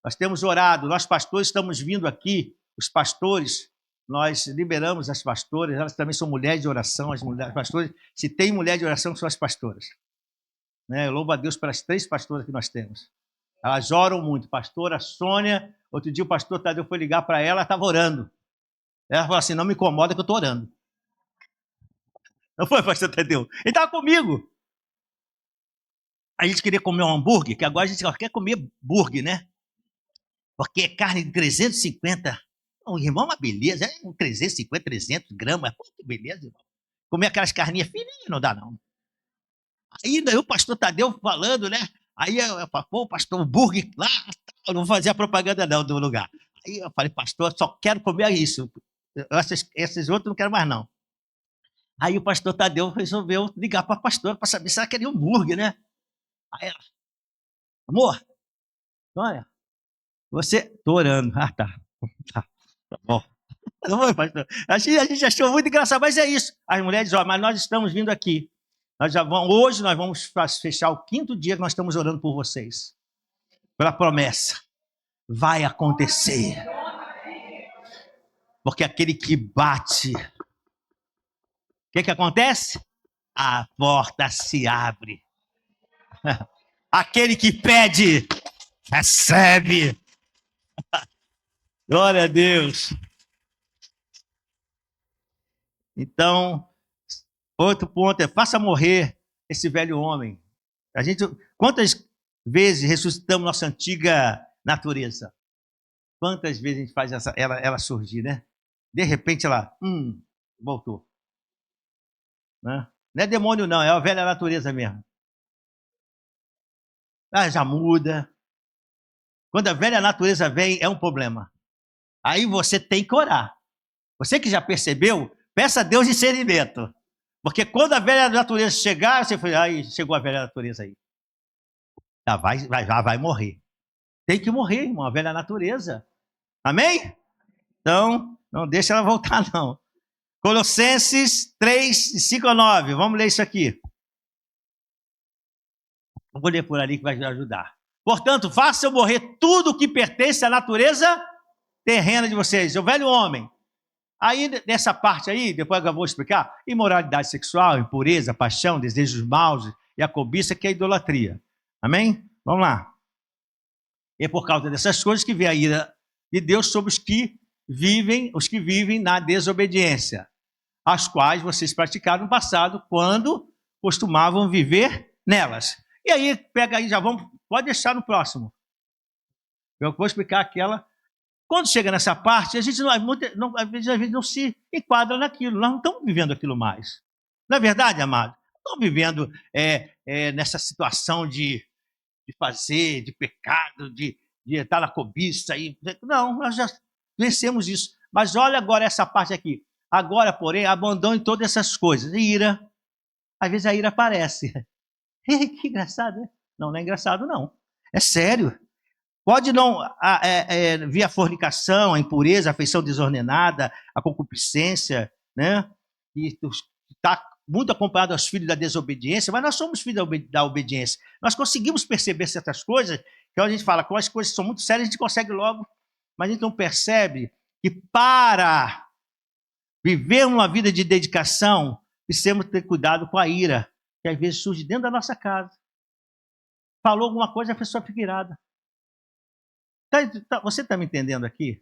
Speaker 1: Nós temos orado, nós pastores estamos vindo aqui, os pastores, nós liberamos as pastoras, elas também são mulheres de oração, as mulheres pastores, se tem mulher de oração, são as pastoras. Eu louvo a Deus pelas 3 pastoras que nós temos. Elas oram muito. Pastora Sônia, outro dia o pastor Tadeu foi ligar para ela, estava orando. Ela falou assim, não me incomoda que eu estou orando. Não foi, pastor Tadeu? Ele estava comigo. A gente queria comer um hambúrguer, que agora a gente quer comer burger, né? Porque é carne de 350. O irmão, uma beleza, 350, 300 gramas. Pô, que beleza, irmão. Comer aquelas carninhas fininhas não dá, não. Aí daí o pastor Tadeu falando, né? Aí eu falei, pastor, o burger lá, eu não vou fazer a propaganda não do lugar. Aí eu falei, pastor, só quero comer isso. Esses outros não quero mais, não. Aí o pastor Tadeu resolveu ligar para a pastora para saber se ela queria um burger, né? Aí ela, amor, olha, você... Tô orando. Tá bom. Não foi, pastor? A gente achou muito engraçado, mas é isso. As mulheres dizem, mas nós estamos vindo aqui. Hoje nós vamos fechar o 5º dia que nós estamos orando por vocês. Pela promessa. Vai acontecer. Porque aquele que bate, o que acontece? A porta se abre. Aquele que pede, recebe. Glória a Deus. Então, outro ponto é, faça morrer esse velho homem. Quantas vezes ressuscitamos nossa antiga natureza? Quantas vezes a gente faz ela surgir, né? De repente ela, voltou. Né? Não é demônio não, é a velha natureza mesmo. Já muda. Quando a velha natureza vem, é um problema. Aí você tem que orar. Você que já percebeu, peça a Deus discernimento. Porque quando a velha natureza chegar, você fala, aí chegou a velha natureza aí. Já vai morrer. Tem que morrer, irmão, a velha natureza. Amém? Então, não deixa ela voltar, não. Colossenses 3, 5 a 9. Vamos ler isso aqui. Eu vou ler por ali que vai ajudar. Portanto, façam morrer tudo o que pertence à natureza terrena de vocês, o velho homem. Aí, nessa parte aí, depois que eu vou explicar, imoralidade sexual, impureza, paixão, desejos maus e a cobiça, que é a idolatria. Amém? Vamos lá. E é por causa dessas coisas que vem a ira de Deus sobre os que vivem na desobediência, as quais vocês praticaram no passado, quando costumavam viver nelas. E aí, pega aí, já vamos, pode deixar no próximo. Eu vou explicar aquela. Quando chega nessa parte, a gente às vezes não se enquadra naquilo, nós não estamos vivendo aquilo mais. Não é verdade, amado? Não estamos vivendo nessa situação de fazer, de pecado, de estar na cobiça. Não, nós já vencemos isso. Mas olha agora essa parte aqui. Agora, porém, abandone todas essas coisas. Ira. Às vezes a ira aparece. Que engraçado, né? Não, não é engraçado, não. É sério. Pode não vir a fornicação, a impureza, a afeição desordenada, a concupiscência, né? E está muito acompanhado aos filhos da desobediência, mas nós somos filhos da obediência. Nós conseguimos perceber certas coisas, que a gente fala, quando as coisas são muito sérias, a gente consegue logo, mas a gente não percebe que para viver uma vida de dedicação, precisamos ter cuidado com a ira, que às vezes surge dentro da nossa casa. Falou alguma coisa, a pessoa fica irada. Você está me entendendo aqui?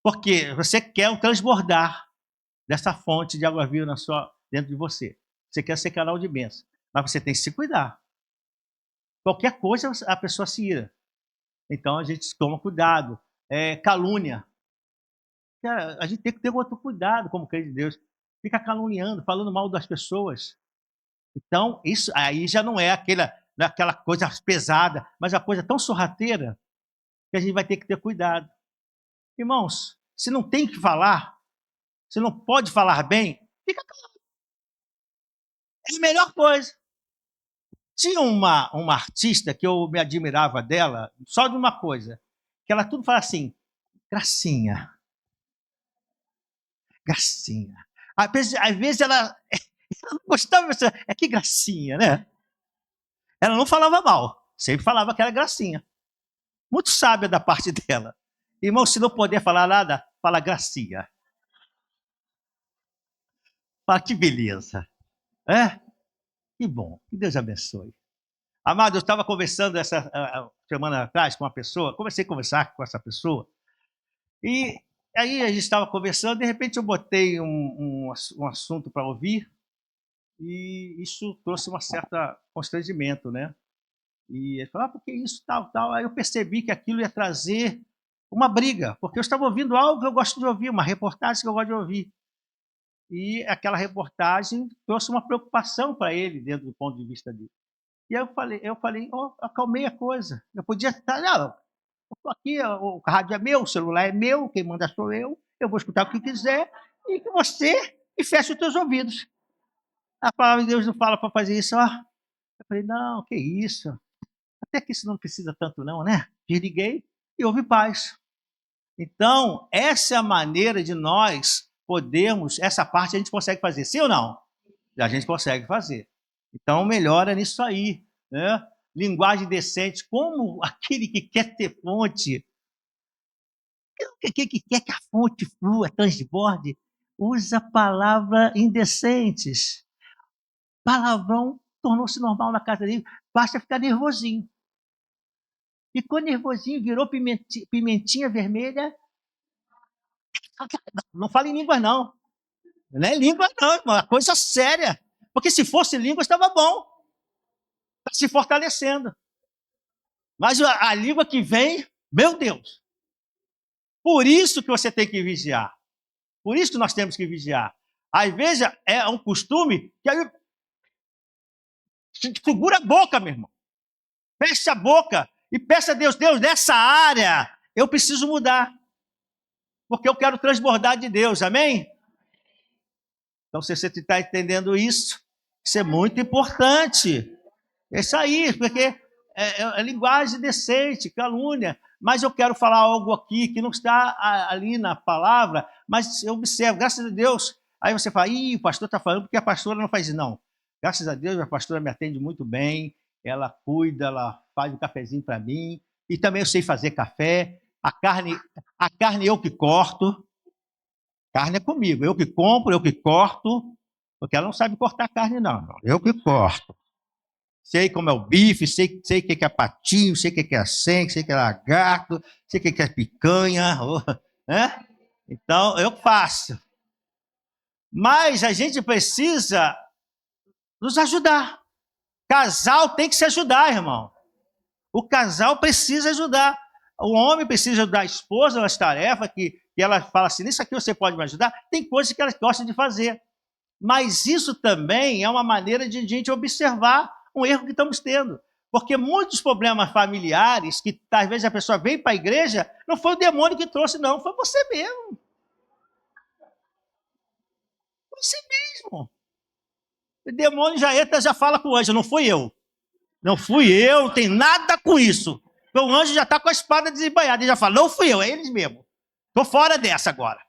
Speaker 1: Porque você quer transbordar dessa fonte de água viva dentro de você. Você quer ser canal de bênção. Mas você tem que se cuidar. Qualquer coisa a pessoa se ira. Então a gente toma cuidado. Calúnia. A gente tem que ter outro cuidado como crente de Deus. Fica caluniando, falando mal das pessoas. Então, isso aí já não é aquela coisa pesada, mas a coisa tão sorrateira que a gente vai ter que ter cuidado. Irmãos, se não tem que falar, se não pode falar bem, fica calado. É a melhor coisa. Tinha uma artista que eu me admirava dela, só de uma coisa, que ela tudo fala assim, gracinha. Gracinha. Às vezes ela não gostava, que gracinha, né? Ela não falava mal, sempre falava que era gracinha. Muito sábia da parte dela. Irmão, se não puder falar nada, fala gracinha. Fala que beleza. Que bom. Que Deus abençoe. Amado, eu estava conversando essa semana atrás com uma pessoa, comecei a conversar com essa pessoa, e aí a gente estava conversando, de repente eu botei um assunto para ouvir, e isso trouxe um certo constrangimento, né? E ele falou, por que isso, tal, tal? Aí eu percebi que aquilo ia trazer uma briga, porque eu estava ouvindo algo que eu gosto de ouvir, uma reportagem que eu gosto de ouvir. E aquela reportagem trouxe uma preocupação para ele, dentro do ponto de vista dele. E aí eu falei, acalmei a coisa. Eu podia estar, não, eu estou aqui, o rádio é meu, o celular é meu, quem manda sou eu vou escutar o que quiser, e que você feche os teus ouvidos. A palavra de Deus não fala para fazer isso, ó. Eu falei, não, que isso. Até que isso não precisa tanto não, né? Desliguei e houve paz. Então, essa é a maneira de nós podermos, essa parte a gente consegue fazer, sim ou não? A gente consegue fazer. Então, melhora nisso aí, né? Linguagem decente, como aquele que quer ter fonte, que quer que a fonte flua, transborde, usa palavras indecentes. Palavrão tornou-se normal na casa dele, basta ficar nervosinho. Ficou nervosinho, virou pimentinha vermelha. Não fala em línguas, não. Não é língua, não, irmão. É coisa séria. Porque se fosse língua, estava bom. Está se fortalecendo. Mas a língua que vem, meu Deus. Por isso que você tem que vigiar. Por isso que nós temos que vigiar. Às vezes é um costume que aí segura a boca, meu irmão. Fecha a boca e peça a Deus, nessa área eu preciso mudar. Porque eu quero transbordar de Deus, amém? Então, se você está entendendo isso é muito importante. É isso aí, porque é linguagem decente, calúnia. Mas eu quero falar algo aqui que não está ali na palavra, mas eu observo, graças a Deus. Aí você fala, o pastor está falando porque a pastora não faz isso. Não, graças a Deus a pastora me atende muito bem ela cuida, ela faz um cafezinho para mim, e também eu sei fazer café. A carne eu que corto, carne é comigo, eu que compro, eu que corto, porque ela não sabe cortar carne, não. Eu que corto. Sei como é o bife, sei o que é patinho, sei o que é acém, sei o que é lagarto, sei o que é picanha, né? Então, eu faço. Mas a gente precisa nos ajudar. Casal tem que se ajudar, irmão. O casal precisa ajudar. O homem precisa ajudar a esposa nas tarefas que ela fala assim, isso aqui você pode me ajudar. Tem coisas que ela gosta de fazer. Mas isso também é uma maneira de a gente observar um erro que estamos tendo. Porque muitos problemas familiares, que às vezes a pessoa vem para a igreja, não foi o demônio que trouxe, não, foi você mesmo. Você mesmo. O demônio já entra, já fala com o anjo, não fui eu. Não fui eu, não tem nada com isso. Então, o anjo já está com a espada desembainhada, ele já fala, não fui eu, é eles mesmo. Estou fora dessa agora.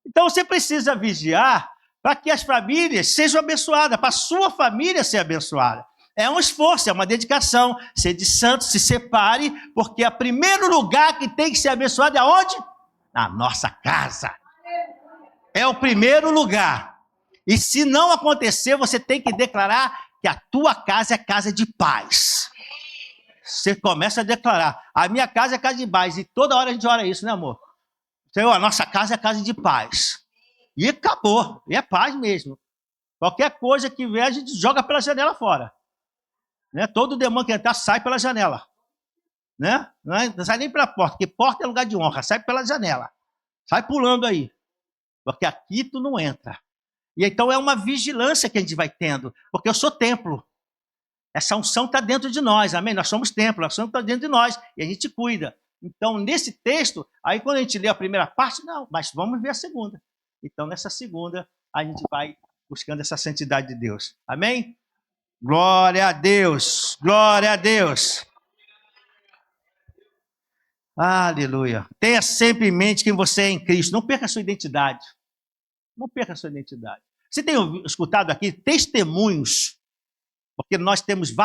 Speaker 1: Então você precisa vigiar para que as famílias sejam abençoadas, para a sua família ser abençoada. É um esforço, é uma dedicação. Ser de santo, se separe, porque o primeiro lugar que tem que ser abençoado é onde? Na nossa casa. É o primeiro lugar. E se não acontecer, você tem que declarar que a tua casa é casa de paz. Você começa a declarar, a minha casa é casa de paz. E toda hora a gente ora isso, né, amor? Senhor, a nossa casa é casa de paz. E acabou. E é paz mesmo. Qualquer coisa que vier, a gente joga pela janela fora. Né? Todo demônio que entrar, sai pela janela. Né? Não sai nem pela porta, porque porta é lugar de honra. Sai pela janela. Sai pulando aí. Porque aqui tu não entra. E então é uma vigilância que a gente vai tendo. Porque eu sou templo. Essa unção está dentro de nós, amém? Nós somos templo, a unção está dentro de nós e a gente cuida. Então, nesse texto, aí quando a gente lê a primeira parte, não, mas vamos ver a segunda. Então, nessa segunda, a gente vai buscando essa santidade de Deus. Amém? Glória a Deus, glória a Deus. Aleluia. Tenha sempre em mente quem você é em Cristo. Não perca a sua identidade. Não perca a sua identidade. Você tem escutado aqui testemunhos, porque nós temos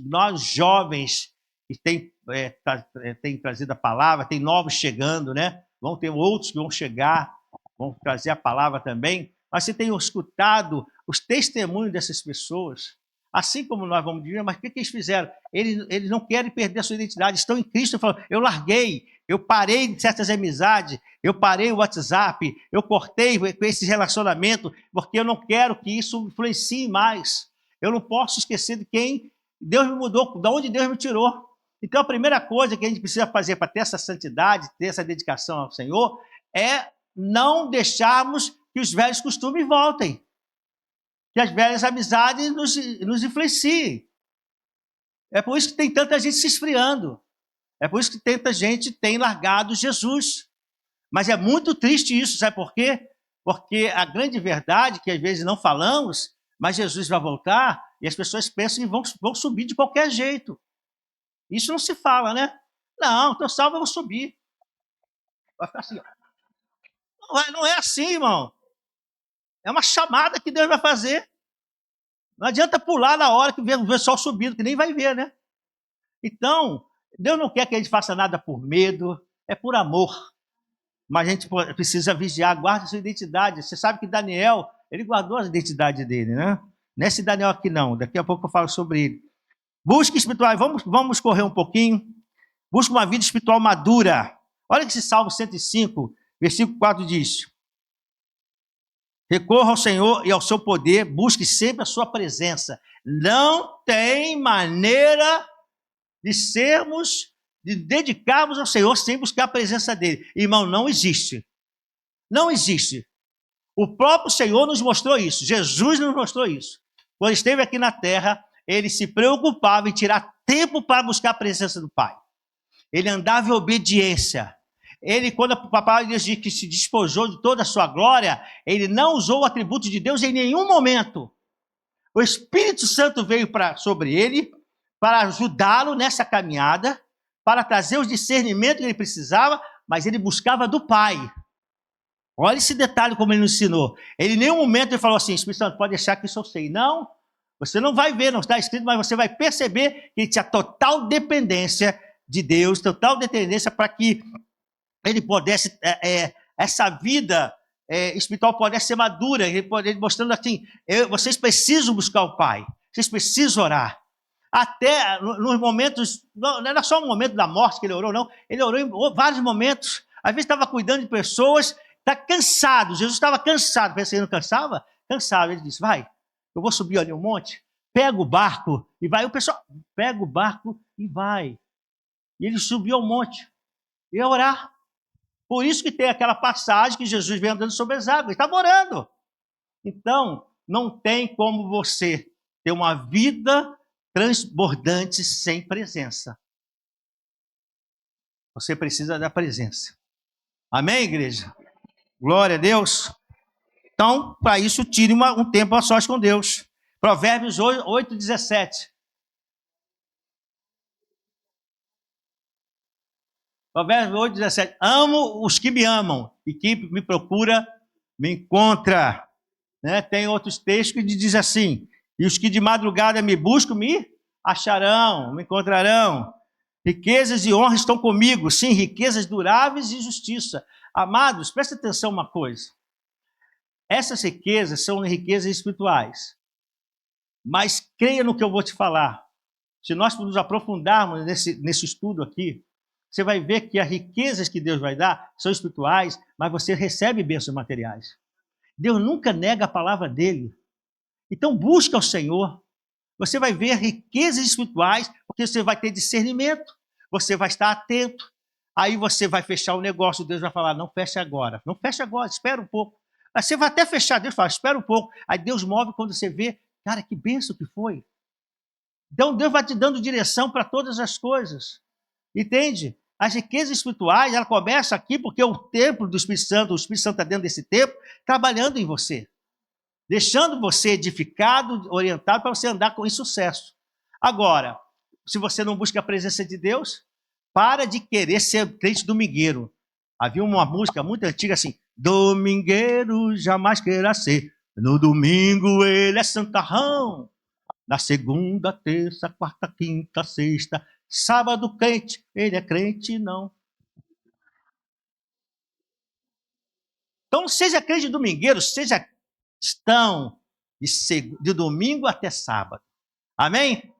Speaker 1: nós jovens que têm trazido a palavra, tem novos chegando, né? Vão ter outros que vão chegar, vão trazer a palavra também. Mas você tem escutado os testemunhos dessas pessoas, assim como nós vamos dizer, mas o que eles fizeram? Eles não querem perder a sua identidade, estão em Cristo, falam, eu larguei, eu parei de certas amizades, eu parei o WhatsApp, eu cortei com esse relacionamento, porque eu não quero que isso influencie mais. Eu não posso esquecer de quem Deus me mudou, de onde Deus me tirou. Então, a primeira coisa que a gente precisa fazer para ter essa santidade, ter essa dedicação ao Senhor, é não deixarmos que os velhos costumes voltem. Que as velhas amizades nos influenciem. É por isso que tem tanta gente se esfriando. É por isso que tanta gente tem largado Jesus. Mas é muito triste isso, sabe por quê? Porque a grande verdade, que às vezes não falamos, mas Jesus vai voltar e as pessoas pensam que vão subir de qualquer jeito. Isso não se fala, né? Não, estou salvo, eu vou subir. Vai ficar assim. Não é assim, irmão. É uma chamada que Deus vai fazer. Não adianta pular na hora que vê o sol subindo, que nem vai ver, né? Então, Deus não quer que a gente faça nada por medo, é por amor. Mas a gente precisa vigiar, guarda a sua identidade. Você sabe que Daniel, ele guardou a identidade dele, né? Não é esse Daniel aqui não, daqui a pouco eu falo sobre ele. Busque espiritual, vamos correr um pouquinho. Busque uma vida espiritual madura. Olha que esse Salmo 105, versículo 4 diz: recorra ao Senhor e ao seu poder, busque sempre a sua presença. Não tem maneira de dedicarmos ao Senhor sem buscar a presença dele. Irmão, não existe. Não existe. O próprio Senhor nos mostrou isso. Jesus nos mostrou isso. Quando esteve aqui na terra, ele se preocupava em tirar tempo para buscar a presença do Pai. Ele andava em obediência. Ele, quando o papai Deus diz que se despojou de toda a sua glória, ele não usou o atributo de Deus em nenhum momento. O Espírito Santo veio sobre ele para ajudá-lo nessa caminhada, para trazer os discernimentos que ele precisava, mas ele buscava do Pai. Olha esse detalhe como ele nos ensinou. Ele em nenhum momento ele falou assim, Espírito Santo, pode deixar que isso eu sei. Não, Você não vai ver, não está escrito, mas você vai perceber que ele tinha total dependência de Deus, total dependência para que ele pudesse, essa vida espiritual pudesse ser madura, ele mostrando assim, vocês precisam buscar o Pai, vocês precisam orar. Até nos momentos, não era só no momento da morte que ele orou, não, ele orou em vários momentos. Às vezes estava cuidando de pessoas, está cansado, Jesus estava cansado, pensei, não cansava? Cansado, ele disse, vai, eu vou subir ali um monte, pega o barco e vai. O pessoal, pega o barco e vai. E ele subiu ao monte, ia orar. Por isso que tem aquela passagem que Jesus vem andando sobre as águas, ele estava orando. Então, não tem como você ter uma vida transbordante sem presença. Você precisa da presença. Amém, igreja? Glória a Deus. Então, para isso, tire um tempo a sós com Deus. Provérbios 8, 17. Provérbios 8, 17. Amo os que me amam, e quem me procura, me encontra. Né? Tem outros textos que dizem assim, e os que de madrugada me buscam, me acharão, me encontrarão. Riquezas e honra estão comigo, sim, riquezas duráveis e justiça. Amados, preste atenção uma coisa. Essas riquezas são riquezas espirituais. Mas creia no que eu vou te falar. Se nós nos aprofundarmos nesse estudo aqui, você vai ver que as riquezas que Deus vai dar são espirituais, mas você recebe bênçãos materiais. Deus nunca nega a palavra dele. Então busca o Senhor. Você vai ver riquezas espirituais, porque você vai ter discernimento, você vai estar atento. Aí você vai fechar o negócio, Deus vai falar, não feche agora. Não feche agora, espera um pouco. Aí você vai até fechar, Deus fala, espera um pouco. Aí Deus move quando você vê, cara, que bênção que foi. Então Deus vai te dando direção para todas as coisas. Entende? As riquezas espirituais, ela começa aqui porque o templo do Espírito Santo, o Espírito Santo está dentro desse templo, trabalhando em você. Deixando você edificado, orientado para você andar com sucesso. Agora, se você não busca a presença de Deus, para de querer ser crente domingueiro. Havia uma música muito antiga assim, domingueiro jamais queira ser, no domingo ele é santarrão, na segunda, terça, quarta, quinta, sexta, sábado crente, ele é crente não. Então não seja crente domingueiro, seja cristão de domingo até sábado. Amém?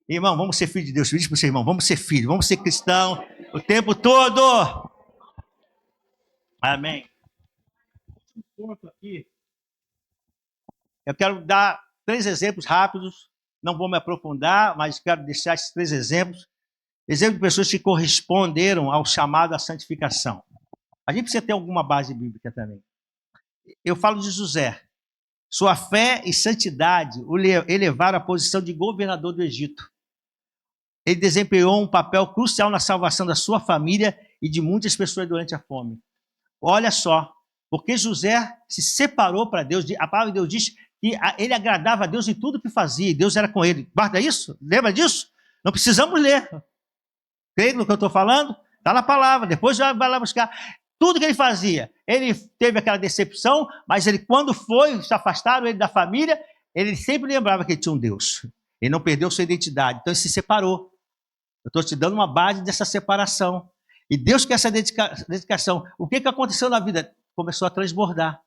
Speaker 1: Irmão, vamos ser filho de Deus. Diz para o seu irmão, vamos ser filho, vamos ser cristão o tempo todo. Amém. Um ponto aqui. Eu quero dar 3 exemplos rápidos. Não vou me aprofundar, mas quero deixar esses 3 exemplos. Exemplos de pessoas que corresponderam ao chamado à santificação. A gente precisa ter alguma base bíblica também. Eu falo de José. Sua fé e santidade o elevaram à posição de governador do Egito. Ele desempenhou um papel crucial na salvação da sua família e de muitas pessoas durante a fome. Olha só, porque José se separou para Deus, a palavra de Deus diz que ele agradava a Deus em tudo que fazia, e Deus era com ele. Guarda isso? Lembra disso? Não precisamos ler. Creio no que eu estou falando? Está na palavra, depois já vai lá buscar. Tudo que ele fazia, ele teve aquela decepção, mas ele, quando se afastaram ele da família, ele sempre lembrava que ele tinha um Deus. Ele não perdeu sua identidade, então ele se separou. Eu estou te dando uma base dessa separação. E Deus quer essa dedicação. O que aconteceu na vida? Começou a transbordar.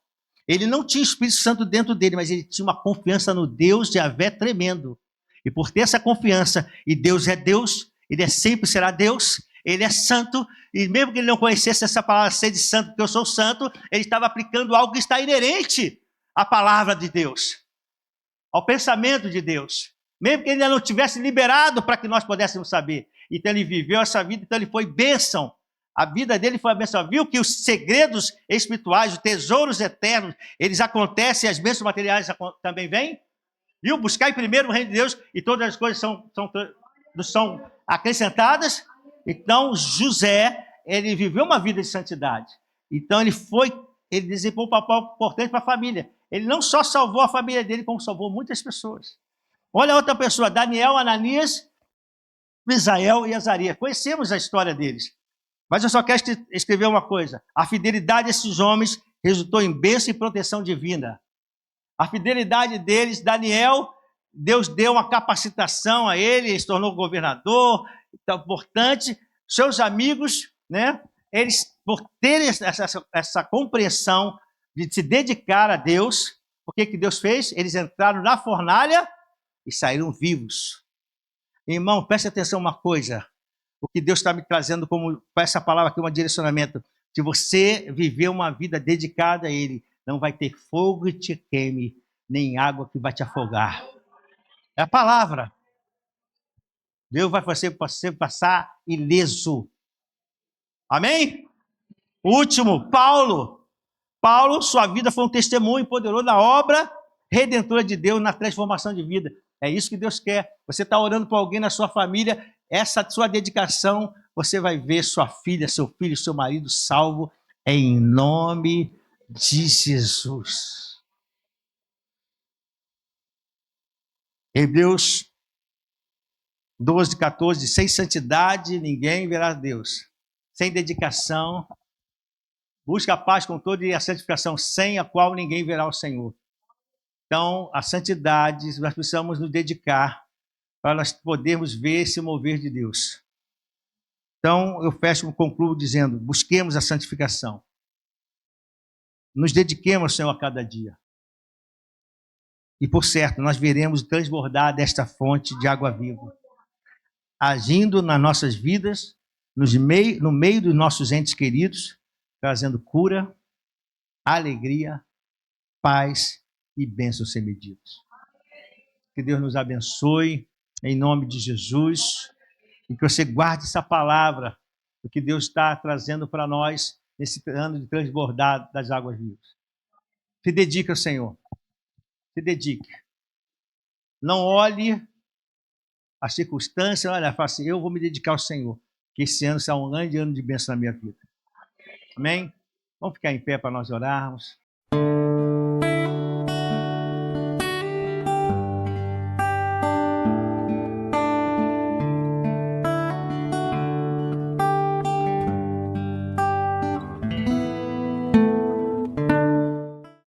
Speaker 1: Ele não tinha o Espírito Santo dentro dele, mas ele tinha uma confiança no Deus de Yahvé tremendo. E por ter essa confiança, e Deus é Deus, ele sempre será Deus, ele é santo, e mesmo que ele não conhecesse essa palavra ser de santo, porque eu sou santo, ele estava aplicando algo que está inerente à palavra de Deus, ao pensamento de Deus. Mesmo que ele ainda não tivesse liberado para que nós pudéssemos saber. Então ele viveu essa vida, então ele foi bênção. A vida dele foi a bênção. Viu que os segredos espirituais, os tesouros eternos, eles acontecem e as bênçãos materiais também vêm? Viu? Buscar primeiro o reino de Deus e todas as coisas são acrescentadas. Então José, ele viveu uma vida de santidade. Então ele desempenhou um papel importante para a família. Ele não só salvou a família dele, como salvou muitas pessoas. Olha outra pessoa, Daniel, Ananias, Misael e Azarias. Conhecemos a história deles. Mas eu só quero escrever uma coisa. A fidelidade desses homens resultou em bênção e proteção divina. A fidelidade deles, Daniel, Deus deu uma capacitação a ele se tornou governador, então, importante. Seus amigos, né? Eles, por terem essa compreensão de se dedicar a Deus, o que Deus fez? Eles entraram na fornalha e saíram vivos. Irmão, preste atenção uma coisa. O que Deus está me trazendo como essa palavra aqui, um direcionamento. Se você viver uma vida dedicada a Ele, não vai ter fogo que te queime, nem água que vai te afogar. É a palavra. Deus vai fazer você passar ileso. Amém? O último, Paulo. Paulo, sua vida foi um testemunho poderoso da obra redentora de Deus na transformação de vida. É isso que Deus quer. Você está orando por alguém na sua família, essa sua dedicação, você vai ver sua filha, seu filho, seu marido salvo em nome de Jesus. Hebreus 12, 14, sem santidade ninguém verá Deus. Sem dedicação, busca a paz com toda e a santificação, sem a qual ninguém verá o Senhor. Então, a santidade, nós precisamos nos dedicar para nós podermos ver esse mover de Deus. Então, eu concluo dizendo, busquemos a santificação. Nos dediquemos, Senhor, a cada dia. E, por certo, nós veremos transbordar desta fonte de água viva, agindo nas nossas vidas, no meio dos nossos entes queridos, trazendo cura, alegria, paz e bênçãos sem medidas. Que Deus nos abençoe, em nome de Jesus, e que você guarde essa palavra, o que Deus está trazendo para nós nesse ano de transbordar das águas vivas. Se dedique ao Senhor. Se dedique. Não olhe a circunstância, olha, fala assim, eu vou me dedicar ao Senhor, que esse ano será um grande ano de bênção na minha vida. Amém? Vamos ficar em pé para nós orarmos.